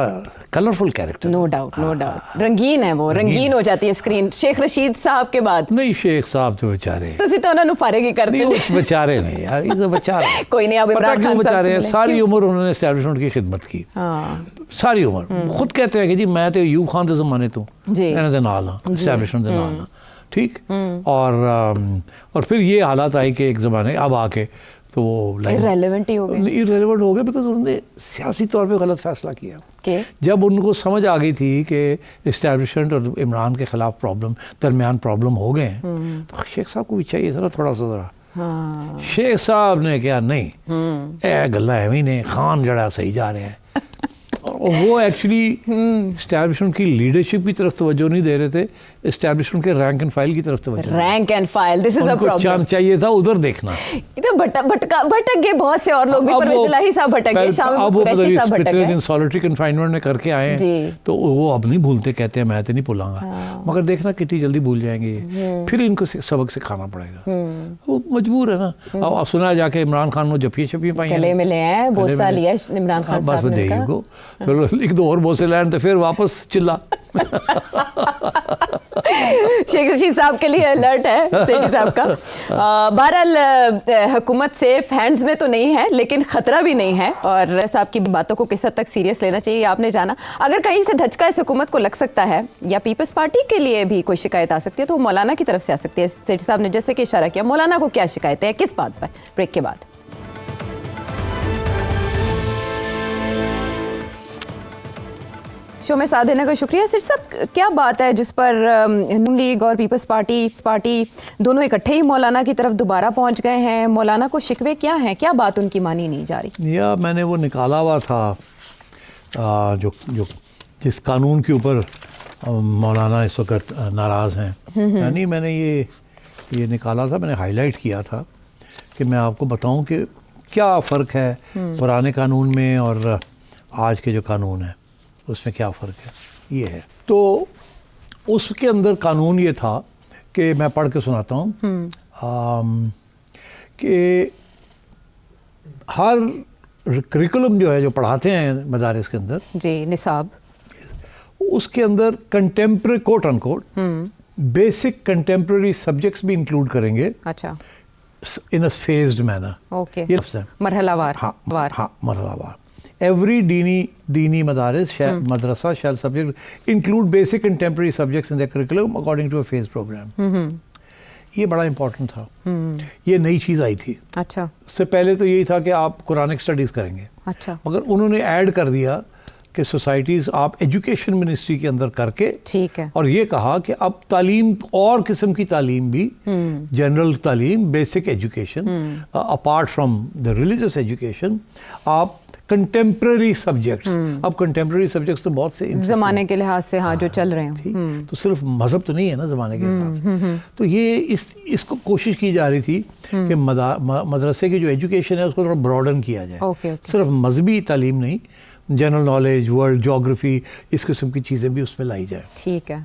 colourful character, no doubt, no doubt, رنگین ہے وہ, رنگین ہو جاتی ہے اسکرین. شیخ رشید صاحب کے بعد نہیں, شیخ صاحب تو بیچارے تو انہوں نے فارغ ہی کرتے ہیں, بیچارے نہیں یار, یہ تو بیچارے کوئی نہیں. اب عمران خان بیچارے ہیں, ساری عمر انہوں نے اسٹیبلشمنٹ کی خدمت کی, ساری عمر. خود کہتے ہیں کہ جی میں تو ایوب خان کے زمانے تو اسٹیبلشمنٹ دے نال, ٹھیک, اور پھر یہ حالات آئی کہ ایک زمانے اب آ کے تو تو وہ irrelevant ہی ہو گئے. irrelevant ہو گئے بیکاز انہوں نے سیاسی طور پہ غلط فیصلہ کیا. کہ جب ان کو سمجھ آ گئی تھی کہ اسٹیبلشمنٹ اور عمران کے خلاف درمیان پرابلم ہو گئے ہیں, تو شیخ صاحب کو بھی چاہیے تھا تھوڑا سا ذرا. شیخ صاحب نے کیا نہیں اے گلا ایویں نے خان جڑا صحیح جا رہا ہے. وہ ایکچولی اسٹیبلشمنٹ کی لیڈرشپ کی طرف توجہ نہیں دے رہے تھے, اسٹیبلشمنٹ کے رینک اینڈ فائل کی طرف توجہ. Rank and file, this is a problem. چاہیے تھا ادھر دیکھنا. بھٹک گئے بہت سے اور لوگ بھی, پرویز الہی صاحب بھٹک گئے, شاہ قریشی صاحب بھٹک گئے. سالٹری کنفائنمنٹ میں کر کے آئے ہیں تو وہ اب نہیں بھولتے, کہتے ہیں میں تو نہیں بھولاں گا, مگر دیکھنا کتنی جلدی بھول جائیں گے, پھر ان کو سبق سکھانا پڑے گا. وہ مجبور ہے نا. اب سنا جا کے عمران خان نے جفیاں پائی, گلے ملے ہیں, بوسہ لیا عمران خان بس صاحب نے. دے گو چلو ایک دو اور بوسے لین تو پھر واپس چلا. شیخ رشید صاحب کے لیے الرٹ ہے سیٹھی صاحب کا. بہرحال حکومت سیف ہینڈز میں تو نہیں ہے, لیکن خطرہ بھی نہیں ہے, اور صاحب کی باتوں کو کس حد تک سیریس لینا چاہیے آپ نے جانا. اگر کہیں سے دھچکا اس حکومت کو لگ سکتا ہے یا پیپلز پارٹی کے لیے بھی کوئی شکایت آ سکتی ہے تو وہ مولانا کی طرف سے آ سکتی ہے. سیٹھی صاحب نے جیسے کہ اشارہ کیا, مولانا کو کیا شکایتیں ہیں, کس بات پر؟ بریک کے بعد. شو میں ساتھ دینے کا شکریہ. صرف صاحب کیا بات ہے جس پر نون لیگ اور پیپلز پارٹی دونوں اکٹھے ہی مولانا کی طرف دوبارہ پہنچ گئے ہیں؟ مولانا کو شکوے کیا ہیں, کیا بات ان کی مانی نہیں جا رہی؟ یا میں نے وہ نکالا ہوا تھا جو جس قانون کے اوپر مولانا اس وقت ناراض ہیں, یعنی میں نے یہ نکالا تھا, میں نے ہائی لائٹ کیا تھا کہ میں آپ کو بتاؤں کہ کیا فرق ہے پرانے قانون میں اور آج کے جو قانون ہے اس میں کیا فرق ہے. یہ ہے تو اس کے اندر قانون یہ تھا کہ میں پڑھ کے سناتا ہوں کہ ہر کریکولم جو ہے جو پڑھاتے ہیں مدارس کے اندر, جی نصاب, اس کے اندر contemporary quote unquote basic contemporary subjects بھی انکلوڈ کریں گے. اچھا, in a phased manner. Okay, مرحلہ وار. ہاں مرحلہ وار. Every deeni madrasa shall subject include basic contemporary subjects in the curriculum according to a phase programme. یہ بڑا امپورٹنٹ تھا, یہ نئی چیز آئی تھی. اچھا, اس سے پہلے تو یہی تھا کہ آپ قرآنک اسٹڈیز کریں گے. اچھا, مگر انہوں نے ایڈ کر دیا کہ سوسائٹیز آپ ایجوکیشن منسٹری کے اندر کر کے, ٹھیک ہے, اور یہ کہا کہ اب تعلیم اور قسم کی تعلیم بھی, جنرل تعلیم, basic education apart from the religious education, آپ کنٹمپرری سبجیکٹس, اب کنٹمپرری سبجیکٹس تو بہت سے زمانے کے لحاظ سے ہاں جو چل رہے ہیں, تو صرف مذہب تو نہیں ہے نا زمانے کے لحاظ. تو یہ اس کو کوشش کی جا رہی تھی کہ مدرسے کی جو ایجوکیشن ہے اس کو تھوڑا براڈن کیا جائے, صرف مذہبی تعلیم نہیں, جنرل نالج, ورلڈ جغرافی, اس قسم کی چیزیں بھی اس میں لائی جائیں. ٹھیک ہے.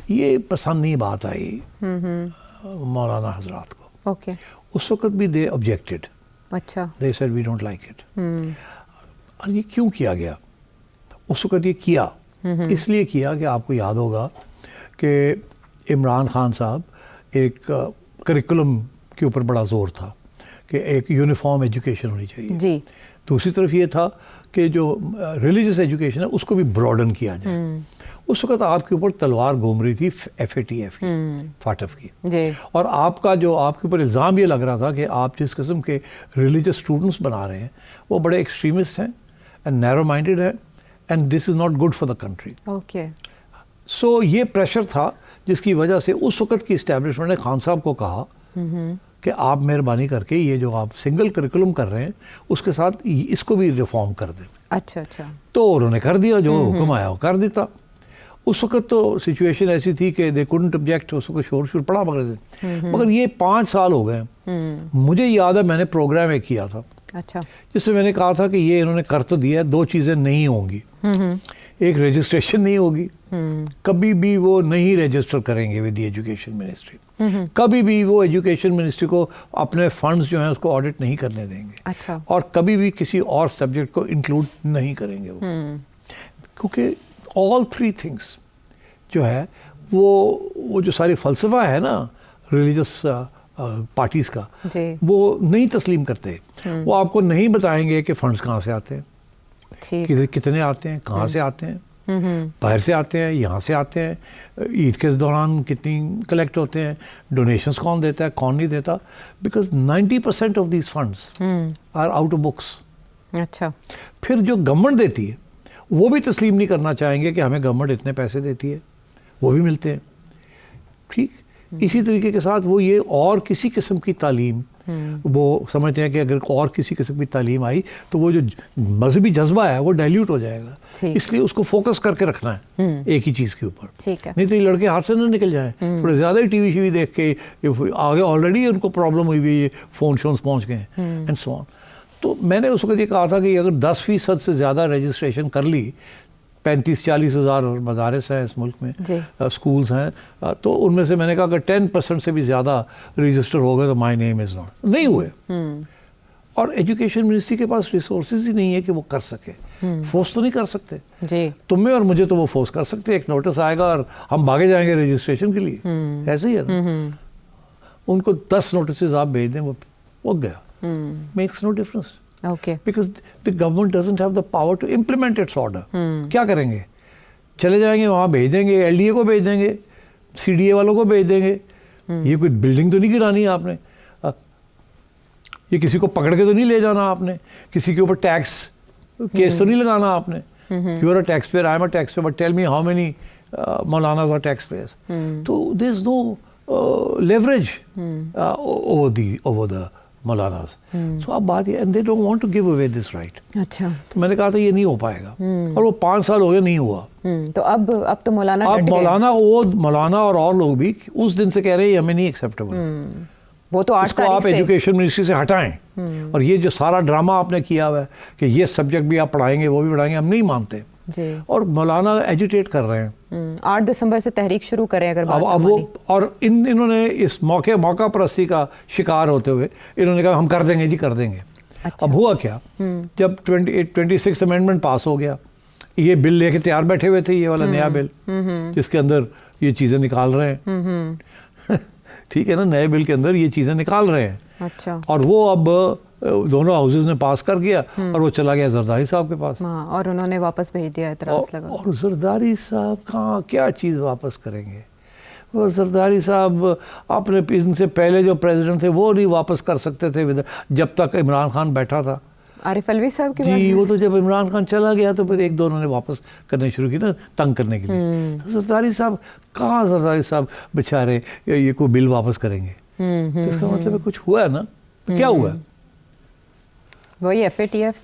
یہ پسند نہیں بات آئی مولانا حضرات کو. اوکے, اس وقت بھی دے آبجیکٹڈ. اچھا, they said we don't like it. اور یہ کیوں کیا گیا؟ اس وقت یہ کیا اس لیے کیا کہ آپ کو یاد ہوگا کہ عمران خان صاحب ایک کریکولم کے اوپر بڑا زور تھا کہ ایک یونیفارم ایجوکیشن ہونی چاہیے. جی. دوسری طرف یہ تھا کہ جو ریلیجس ایجوکیشن ہے اس کو بھی براڈن کیا جائے. اس وقت آپ کے اوپر تلوار گھوم رہی تھی FATF کی, فاٹف کی, اور آپ کے اوپر الزام یہ لگ رہا تھا کہ آپ جس قسم کے ریلیجس اسٹوڈنٹس بنا رہے ہیں وہ بڑے ایکسٹریمسٹ ہیں اینڈ نیرو مائنڈیڈ ہیں and this is not good for the country. Okay. So یہ پریشر تھا جس کی وجہ سے اس وقت کی اسٹیبلشمنٹ نے خان صاحب کو کہا کہ آپ مہربانی کر کے یہ جو آپ سنگل کریکولم کر رہے ہیں اس کے ساتھ اس کو بھی ریفارم کر دیں. اچھا اچھا. تو انہوں نے کر دیا, جو حکم آیا وہ کر دیتا. اس وقت تو سچویشن ایسی تھی کہ دے کوڈنٹ آبجیکٹ, اس کو شور پڑا مگر یہ 5 سال ہو گئے. مجھے یاد ہے میں نے پروگرام ایک کیا تھا. اچھا. جس سے میں نے کہا تھا کہ یہ انہوں نے کر تو دیا, 2 چیزیں نہیں ہوں گی. ایک رجسٹریشن نہیں ہوگی, کبھی بھی وہ نہیں رجسٹر کریں گے ود دی ایجوکیشن منسٹری, کبھی بھی وہ ایجوکیشن منسٹری کو اپنے فنڈز جو ہیں اس کو آڈٹ نہیں کرنے دیں گے. اچھا. اور کبھی بھی کسی اور سبجیکٹ کو انکلوڈ نہیں کریں گے وہ, کیونکہ all 3 things جو ہے وہ جو ساری فلسفہ ہے نا ریلیجس پارٹیز کا, وہ نہیں تسلیم کرتے. وہ آپ کو نہیں بتائیں گے کہ فنڈز کہاں سے آتے ہیں, کتنے آتے ہیں, کہاں سے آتے ہیں, باہر سے آتے ہیں, یہاں سے آتے ہیں, عید کے دوران کتنی کلیکٹ ہوتے ہیں, ڈونیشنز کون دیتا ہے کون نہیں دیتا, because 90% of these funds are out of books. اچھا, پھر جو گورنمنٹ دیتی ہے وہ بھی تسلیم نہیں کرنا چاہیں گے کہ ہمیں گورنمنٹ اتنے پیسے دیتی ہے, وہ بھی ملتے ہیں. ٹھیک, اسی طریقے کے ساتھ وہ یہ اور کسی قسم کی تعلیم, وہ سمجھتے ہیں کہ اگر اور کسی قسم کی تعلیم آئی تو وہ جو مذہبی جذبہ ہے وہ ڈائلیوٹ ہو جائے گا, اس لیے اس کو فوکس کر کے رکھنا ہے ایک ہی چیز کے اوپر. نہیں تو یہ لڑکے ہاتھ سے نہ نکل جائیں, تھوڑے زیادہ ہی ٹی وی شیوی دیکھ کے آگے آلریڈی ان کو پرابلم ہوئی ہوئی ہے, فون شونس پہنچ گئے ہیں اینڈ سو آن. تو میں نے اس وقت یہ کہا تھا کہ اگر 10% سے زیادہ رجسٹریشن کر لی, 35-40 ہزار مدارس ہیں اس ملک میں, اسکولز ہیں, تو ان میں سے میں نے کہا کہ 10% سے بھی زیادہ رجسٹر ہو گئے تو مائی نیم از ناٹ, نہیں ہوئے. اور ایجوکیشن منسٹری کے پاس ریسورسز ہی نہیں ہے کہ وہ کر سکے, فورس تو نہیں کر سکتے. تمہیں اور مجھے تو وہ فورس کر سکتے, ایک نوٹس آئے گا اور ہم بھاگے جائیں گے رجسٹریشن کے لیے, ایسے ہی ہے نا. ان کو 10 نوٹسز آپ بھیج دیں, وہ گیا, makes no difference. Because the government doesn't have the power to implement its order. کیا کریں گے, چلے جائیں گے وہاں بھیج دیں گے, LDA کو بھیج دیں گے, CDA والوں کو بھیج دیں گے. یہ کوئی بلڈنگ تو نہیں گرانی ہے آپ نے, یہ کسی کو پکڑ کے تو نہیں لے جانا آپ نے, کسی کے اوپر ٹیکس کیس تو نہیں لگانا آپ نے. You are a taxpayer, I am a taxpayer, but tell me how many Maulanas are taxpayers. So there is no leverage over the مولاnas. So اب بات یہ, and they don't want to give away this right. اچھا, تو میں نے کہا تھا یہ نہیں ہو پائے گا, اور وہ 5 سال ہو گئے نہیں ہوا. تو اب تو مولانا, اب مولانا اور لوگ بھی اس دن سے کہہ رہے ہیں ہمیں نہیں ایکسیپٹیبل, وہ تو اس کو آپ ایجوکیشن منسٹری سے ہٹائیں. اور یہ جو سارا ڈرامہ آپ نے کیا ہوا ہے کہ یہ سبجیکٹ بھی آپ پڑھائیں گے وہ بھی پڑھائیں گے, ہم نہیں مانتے. اور مولانا ایجوٹیٹ کر رہے ہیں. 8 دسمبر سے تحریک شروع کریں اگر اب وہ, اور انہوں نے اس موقع پرستی کا شکار ہوتے ہوئے انہوں نے کہا ہم کر دیں گے جی, کر دیں گے. اب ہوا کیا, جب 26 امینڈمنٹ پاس ہو گیا, یہ بل لے کے تیار بیٹھے ہوئے تھے, یہ والا نیا بل جس کے اندر یہ چیزیں نکال رہے ہیں. ٹھیک ہے نا, نئے بل کے اندر یہ چیزیں نکال رہے ہیں. اچھا, اور وہ اب دونوں ہاؤسز نے پاس کر گیا اور وہ چلا گیا زرداری صاحب کے پاس, اور انہوں نے واپس بھیج دیا اعتراض لگا. اور زرداری صاحب کہاں کیا چیز واپس کریں گے, وہ زرداری صاحب اپنے ان سے پہلے جو پریزیڈنٹ تھے وہ نہیں واپس کر سکتے تھے جب تک عمران خان بیٹھا تھا. عارف الوی صاحب کی جی, وہ تو جب عمران خان چلا گیا تو پھر ایک دو انہوں نے واپس کرنے شروع کی نا, تنگ کرنے کے لیے. زرداری صاحب کہاں, زرداری صاحب بیچارے یہ کوئی بل واپس کریں گے, تو اس کا مطلب ہے کچھ ہوا ہے نا. کیا ہوا ہے, وہی FATF,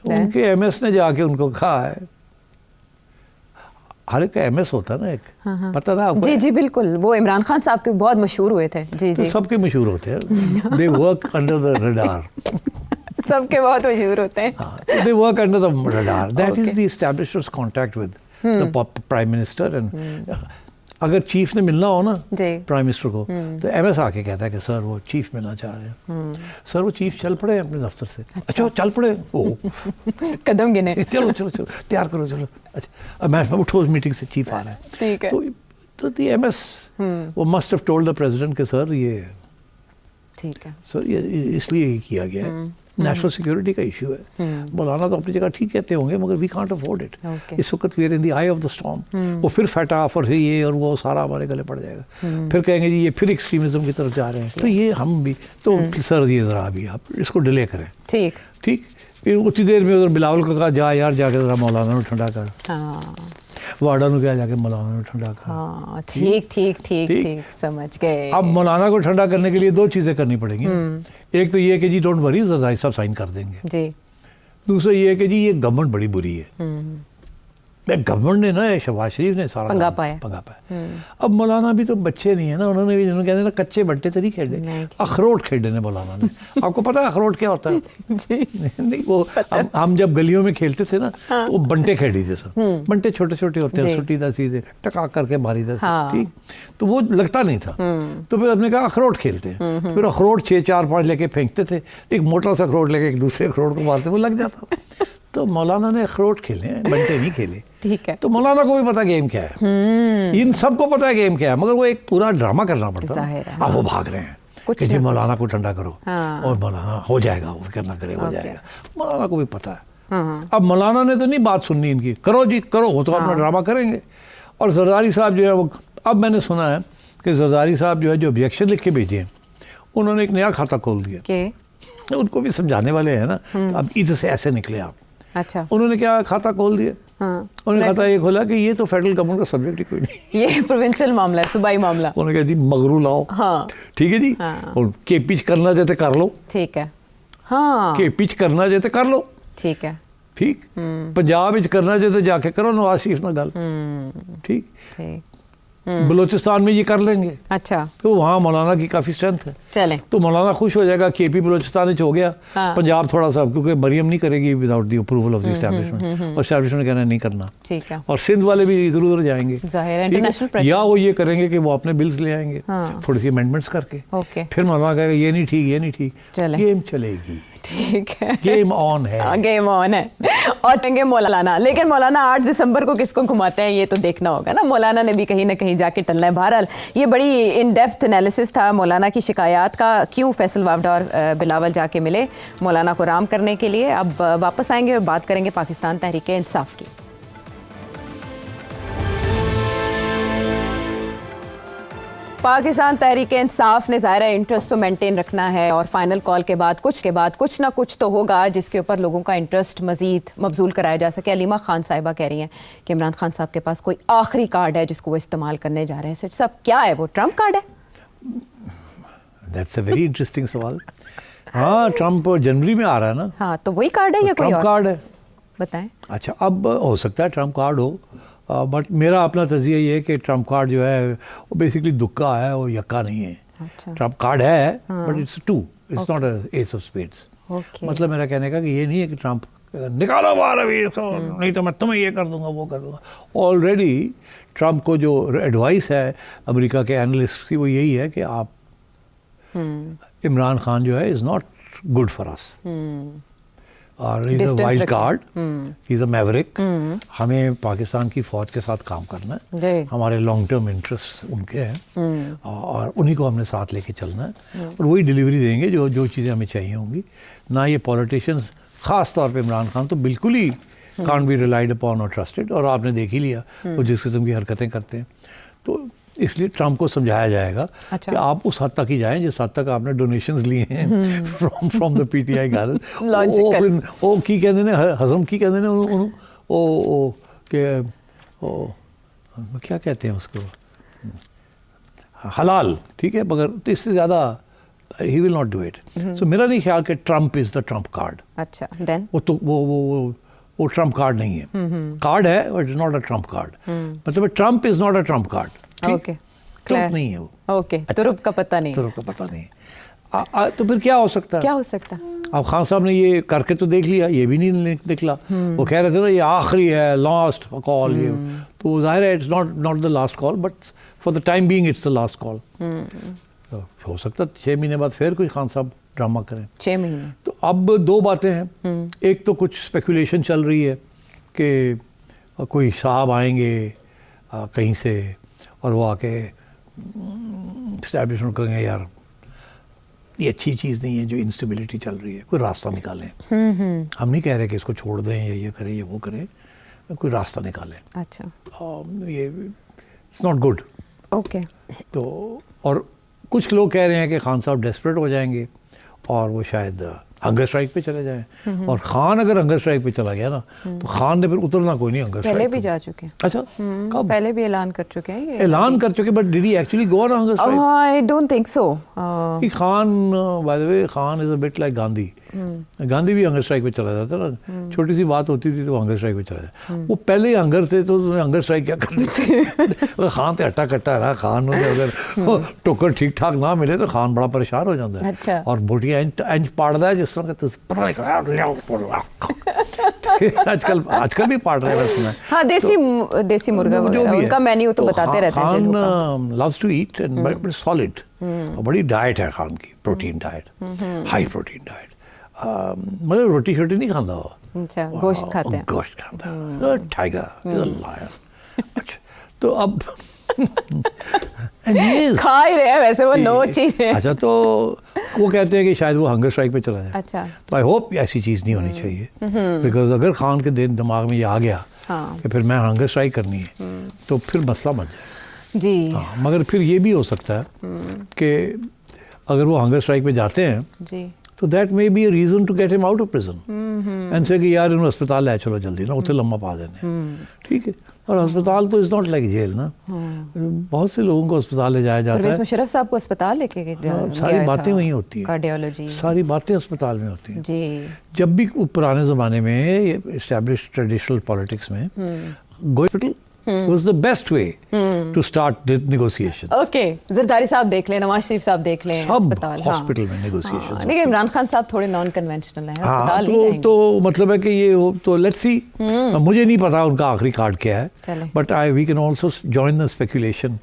ان کے MS نے جا کے ان کو کہا ہے, ہر ایک کا MS ہوتا ہے نا ایک, پتہ نا آپ کو. جی بالکل, وہ عمران خان صاحب کے بہت مشہور ہوئے تھے. جی سب کے مشہور ہوتے ہیں, they work under the radar. سب کے بہت مشہور ہوتے ہیں. They work under the radar. That is the establishment's contact with the Prime Minister. And اگر چیف نے ملنا ہو نا پرائم منسٹر کو, تو MS آ کے کہتا ہے کہ سر وہ چیف ملنا چاہ رہے ہیں. سر وہ چیف چل پڑے اپنے دفتر سے. اچھا چل پڑے, قدم گنے, چلو تیار کرو, چلو. اچھا میں اٹھو, میٹنگ سے چیف آ رہا ہے. تو دی MS وہ must have told the president کہ سر یہ ٹھیک ہے, سر یہ اس لیے کیا گیا ہے, نیشنل سیکورٹی کا ایشو ہے. مولانا تو اپنی جگہ ٹھیک کہتے ہوں گے مگر وی کانٹ افورڈ اٹ. اس وقت we are in the eye of the storm. وہ پھر فیٹا اور یہ اور وہ سارا ہمارے گلے پڑ جائے گا, پھر کہیں گے جی یہ پھر ایکسٹریمزم کی طرف جا رہے ہیں. تو یہ ہم بھی تو سر یہ ذرا بھی آپ اس کو ڈیلے کریں. ٹھیک اتنی دیر میں ادھر بلاول کو کہا جا یار جا کے ذرا مولانا کو ٹھنڈا کر, واڈا نے کیا جا کے مولانا کو ٹھنڈا کر. ٹھیک سمجھ گئے. اب مولانا کو ٹھنڈا کرنے کے لیے 2 چیزیں کرنی پڑیں گی. ایک تو یہ کہ جی ڈونٹ وری, زرداری صاحب سائن کر دیں گے. دوسرا یہ ہے کہ جی یہ گورنمنٹ بڑی بری ہے. گورنمنٹ نے نا شہباز شریف نے سارا پنگا پایا. اب مولانا بھی تو بچے نہیں ہیں نا, انہوں نے بھی کہتے ہیں نا کچے بٹے تو نہیں کھیلے, اخروٹ کھیلے نے مولانا نے. آپ کو پتا ہے اخروٹ کیا ہوتا ہے؟ نہیں, وہ ہم جب گلیوں میں کھیلتے تھے نا وہ بنٹے کھیلی تھے سر. بنٹے چھوٹے چھوٹے ہوتے ہیں, سٹی دا سیدھے ٹکا کر کے ماری دا, ٹھیک, تو وہ لگتا نہیں تھا. تو پھر ہم نے کہا اخروٹ کھیلتے ہیں. پھر اخروٹ 6-4-5 لے کے پھینکتے تھے, ایک موٹا سا اخروٹ لے کے ایک دوسرے اخروٹ کو مارتے, وہ لگ جاتا. تو مولانا نے اخروٹ کھیلے ہیں, بنٹے نہیں کھیلے. ٹھیک ہے, تو مولانا کو بھی پتا گیم کیا ہے, ان سب کو پتا ہے گیم کیا ہے, مگر وہ ایک پورا ڈرامہ کرنا پڑتا ہے. اب وہ بھاگ رہے ہیں کہ جی مولانا کو ٹھنڈا کرو, اور مولانا ہو جائے گا, وہ فکر نہ کرے, ہو جائے گا. مولانا کو بھی پتا ہے اب مولانا نے تو نہیں بات سننی ان کی, کرو جی کرو, وہ تو اپنا ڈرامہ کریں گے. اور زرداری صاحب جو ہے وہ, اب میں نے سنا ہے کہ زرداری صاحب جو ہے جو objection لکھ کے بھیجے ہیں, انہوں نے ایک نیا کھاتا کھول دیا. کہ ان کو بھی سمجھانے والے ہیں نا, اب ادھر سے ایسے نکلے آپ. اچھا, انہوں نے کیا کھاتا کھول دیا, انہوں نے کھاتا یہ کھولا کہ یہ تو فیڈرل گورنمنٹ کا سبجیکٹ ہی کوئی نہیں, یہ پروونشل معاملہ ہے, صوبائی معاملہ. انہوں نے کہا جی مغرو لاؤ, ہاں ٹھیک ہے جی, اور کے پچ کرنا چاہتے کر لو, ٹھیک ہے, ہاں کے پچ کرنا چاہتے کر لو, ٹھیک ہے, ٹھیک. پنجاب وچ کرنا چاہتے جا کے کرو نواز شریف نہ گل, ٹھیک. ٹھیک, بلوچستان میں یہ کر لیں گے, اچھا تو وہاں مولانا کی کافی اسٹرینتھ ہے, چلیں, تو مولانا خوش ہو جائے گا. کے پی بلوچستان وچ ہو گیا, پنجاب تھوڑا سا, کیونکہ مریم نہیں کرے گی without the approval of the establishment, اور اسٹیبلشمنٹ نے کہنا نہیں کرنا, ٹھیک ہے, اور سندھ والے بھی ادھر ادھر جائیں گے, ظاہر ہے انٹرنیشنل پریشر, یا وہ یہ کریں گے کہ وہ اپنے بلز لے آئیں گے تھوڑی سی امینڈمنٹس کر کے, اوکے, پھر مولانا کہے گا یہ نہیں ٹھیک, یہ نہیں ٹھیک, چلیں, گیم چلے گی, ٹھیک ہے, گیم آن ہے, گیم آن ہے. اور کہیں گے مولانا, لیکن مولانا 8 دسمبر کو کس کو گھماتے ہیں یہ تو دیکھنا ہوگا نا. مولانا نے بھی کہیں نہ کہیں جا کے ٹلنا ہے. بہرحال یہ بڑی ان ڈیپتھ انالیسس تھا مولانا کی شکایات کا, کیوں فیصل وافدہ اور بلاول جا کے ملے مولانا کو رام کرنے کے لیے. اب واپس آئیں گے اور بات کریں گے پاکستان تحریک انصاف کی. پاکستان تحریک انصاف نے ظاہرہ انٹرسٹ تو مینٹین رکھنا ہے, اور فائنل کال کے بعد کچھ نہ کچھ تو ہوگا جس کے اوپر لوگوں کا انٹرسٹ مزید مبذول کرایا جا سکے. علیمہ خان صاحبہ کہہ رہی ہیں کہ عمران خان صاحب کے پاس کوئی آخری کارڈ ہے جس کو وہ استعمال کرنے جا رہے ہیں. سیٹ صاحب کیا ہے وہ, ٹرمپ کارڈ ہے؟ دیٹس اے ویری انٹرسٹنگ سوال. ہاں ٹرمپ جنوری میں آ رہا ہے نا, ہاں تو وہی کارڈ ہے یا کوئی ٹرمپ اور کارڈ ہے, بتائیں. اچھا اب ہو سکتا ہے ٹرمپ کارڈ ہو, بٹ میرا اپنا تجزیہ یہ ہے کہ ٹرمپ کارڈ جو ہے وہ بیسکلی دکا ہے, وہ یکا نہیں ہے. ٹرمپ کارڈ ہے but it's 2, it's not a ace of spades. مطلب میرا کہنے کا کہ یہ نہیں ہے کہ ٹرمپ نکالو باہر ابھی, نہیں تو میں تمہیں یہ کر دوں گا وہ کر دوں گا. آلریڈی ٹرمپ کو جو ایڈوائس ہے امریکہ کے اینالسٹ کی وہ یہی ہے کہ آپ عمران خان جو ہے از ناٹ گڈ فار اس, اور از اے وائلڈ کارڈ, از اے میورک. ہمیں پاکستان کی فوج کے ساتھ کام کرنا ہے, ہمارے لانگ ٹرم انٹرسٹ ان کے ہیں, اور انہی کو ہم نے ساتھ لے کے چلنا ہے, اور وہی ڈیلیوری دیں گے جو چیزیں ہمیں چاہیے ہوں گی. نہ یہ پولیٹیشینس, خاص طور پہ عمران خان تو بالکل ہی کانٹ بی ریلائڈ اپون اور ٹرسٹڈ, اور آپ نے دیکھ ہی لیا وہ جس قسم کی حرکتیں کرتے ہیں. تو اس لیے ٹرمپ کو سمجھایا جائے گا کہ آپ اس حد تک ہی جائیں جس حد تک آپ نے ڈونیشنز لیے ہیں from the P T I گال. وہ کی کہتے ہیں ہضم کی کہتے ہیں کہ کیا کہتے ہیں اس کو, حلال, ٹھیک ہے, مگر تو اس سے زیادہ ہی ول ناٹ ڈو اٹ. سو میرا نہیں خیال کہ ٹرمپ از دا ٹرمپ کارڈ. اچھا دین وہ تو وہ ٹرمپ کارڈ نہیں ہے, کارڈ ہے but it's not a trump card. مطلب Trump is not a trump card. Okay, Trump نہیں ہے وہ, اوکے, ترپ کا پتہ نہیں, ترپ کا پتہ نہیں. تو پھر کیا ہو سکتا ہے, کیا ہو سکتا؟ اب خان صاحب نے یہ کر کے تو دیکھ لیا, یہ بھی نہیں نکلا. وہ کہہ رہے تھے نا یہ آخری ہے, لاسٹ کال, یہ تو ظاہر ہے it's not the last call, but for the time being it's the last call. ہو سکتا ہے 6 مہینے بعد پھر کوئی خان صاحب ڈرامہ کریں. 6 مہینے. تو اب 2 باتیں ہیں. ایک تو کچھ اسپیکولیشن چل رہی ہے کہ کوئی صاحب آئیں گے کہیں سے اور وہ آ کے اسٹیبلشمنٹ کریں گے یار یہ اچھی چیز نہیں ہے جو انسٹیبلٹی چل رہی ہے, کوئی راستہ نکالیں. ہم نہیں کہہ رہے کہ اس کو چھوڑ دیں یا یہ کریں یا وہ کریں, کوئی راستہ نکالیں. اچھا, یہ اٹس ناٹ گڈ. اوکے. تو اور کچھ لوگ کہہ رہے ہیں کہ خان صاحب ڈیسپریٹ ہو جائیں گے اور وہ شاید ہنگر اسٹرائک پہ چلے جائیں. اور خان اگر ہنگر اسٹرائک پہ چلا گیا نا تو خان نے پھر اترنا کوئی نہیں ہنگر اسٹرائک. پہلے بھی جا چکے ہیں. اچھا کب؟ پہلے بھی اعلان کر چکے ہیں. یہ اعلان کر چکے, but did he actually go on hunger strike? I don't think so. Khan by the way Khan is a but like Gandhi. Gandhi بھی ہنگر اسٹرائک پہ چلا جاتا نا, چھوٹی سی بات ہوتی تھی تو ہنگر اسٹرائک پہ چلا جاتا. وہ پہلے ہی ہنگر تھے تو ہنگر اسٹرائک کیا کرنی تھی. خان تو ہٹا کٹا رہا. خان اگر ٹوکر ٹھیک ٹھاک نہ ملے تو خان بڑا پریشان ہو جاتا ہے, اور بوٹیاں انچ پاڑتا ہے جس طرح کا پتہ نہیں آج کل بھی پاڑ رہے ہیں. سنا ہاں دیسی مرغا ان کا مینیو تو بتاتے رہتے ہیں. Khan loves to eat and but solid. بڑی ڈائٹ ہے خان کی, protein diet, high protein diet. مطلب روٹی شوٹی نہیں کھاتا وہ. اچھا, گوشت کھاتے ہیں. گوشت کھاتا ہے. Tiger line. اچھا تو اب کھا ہی رہے ہیں ویسے وہ نو چیز ہے. اچھا تو وہ کہتے ہیں کہ شاید وہ ہنگر اسٹرائک پہ چلا جائے. اچھا. تو آئی ہوپ ایسی چیز نہیں ہونی چاہیے, بیکاز اگر خان کے دماغ میں یہ آ گیا کہ پھر میں ہنگر اسٹرائک کرنی ہے تو پھر مسئلہ بن جائے. جی. مگر پھر یہ بھی ہو سکتا ہے کہ اگر وہ ہنگر اسٹرائک پہ جاتے ہیں جی تو that may be a reason to get him out of prison and سے کہ یار انہوں اسپتال لے چلو جلدی نا, اتنے لمبا پا دینے. ٹھیک ہے, اور اسپتال تو از ناٹ لائک جیل نا, بہت سے لوگوں کو اسپتال لے جایا جاتا ہے. مشرف صاحب کو اسپتال لے کے ساری باتیں وہیں ہوتی ہیں, کارڈیالوجی ساری باتیں اسپتال میں ہوتی ہیں. جی. جب بھی پرانے زمانے میں اسٹیبلش ٹریڈیشنل پالیٹکس میں go hospital was the best way to start the negotiations. Okay, Zardari صاحب دیکھ لیں, نواز شریف صاحب دیکھ لیں, اسپتال ہاسپٹل میں نیگوسیشنز. لیکن عمران خان صاحب تھوڑے نان کنونشنل ہیں, اسپتال نہیں جائیں گے. تو مطلب ہے کہ یہ تو لیٹس سی, مجھے نہیں پتا ان کا آخری کارڈ کیا ہے, but we can also join the speculation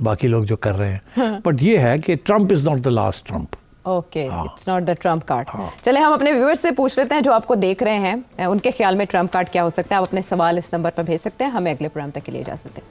باقی لوگ جو کر رہے ہیں. بٹ یہ ہے کہ Trump is not the last trump. Okay, it's not the trump card. چلیں ہم اپنے ویورز سے پوچھ لیتے ہیں جو آپ کو دیکھ رہے ہیں, ان کے خیال میں ٹرمپ کارڈ کیا ہو سکتا ہے. آپ اپنے سوال اس نمبر پر بھیج سکتے ہیں, ہمیں اگلے پروگرام تک کے لیے اجازت دیں.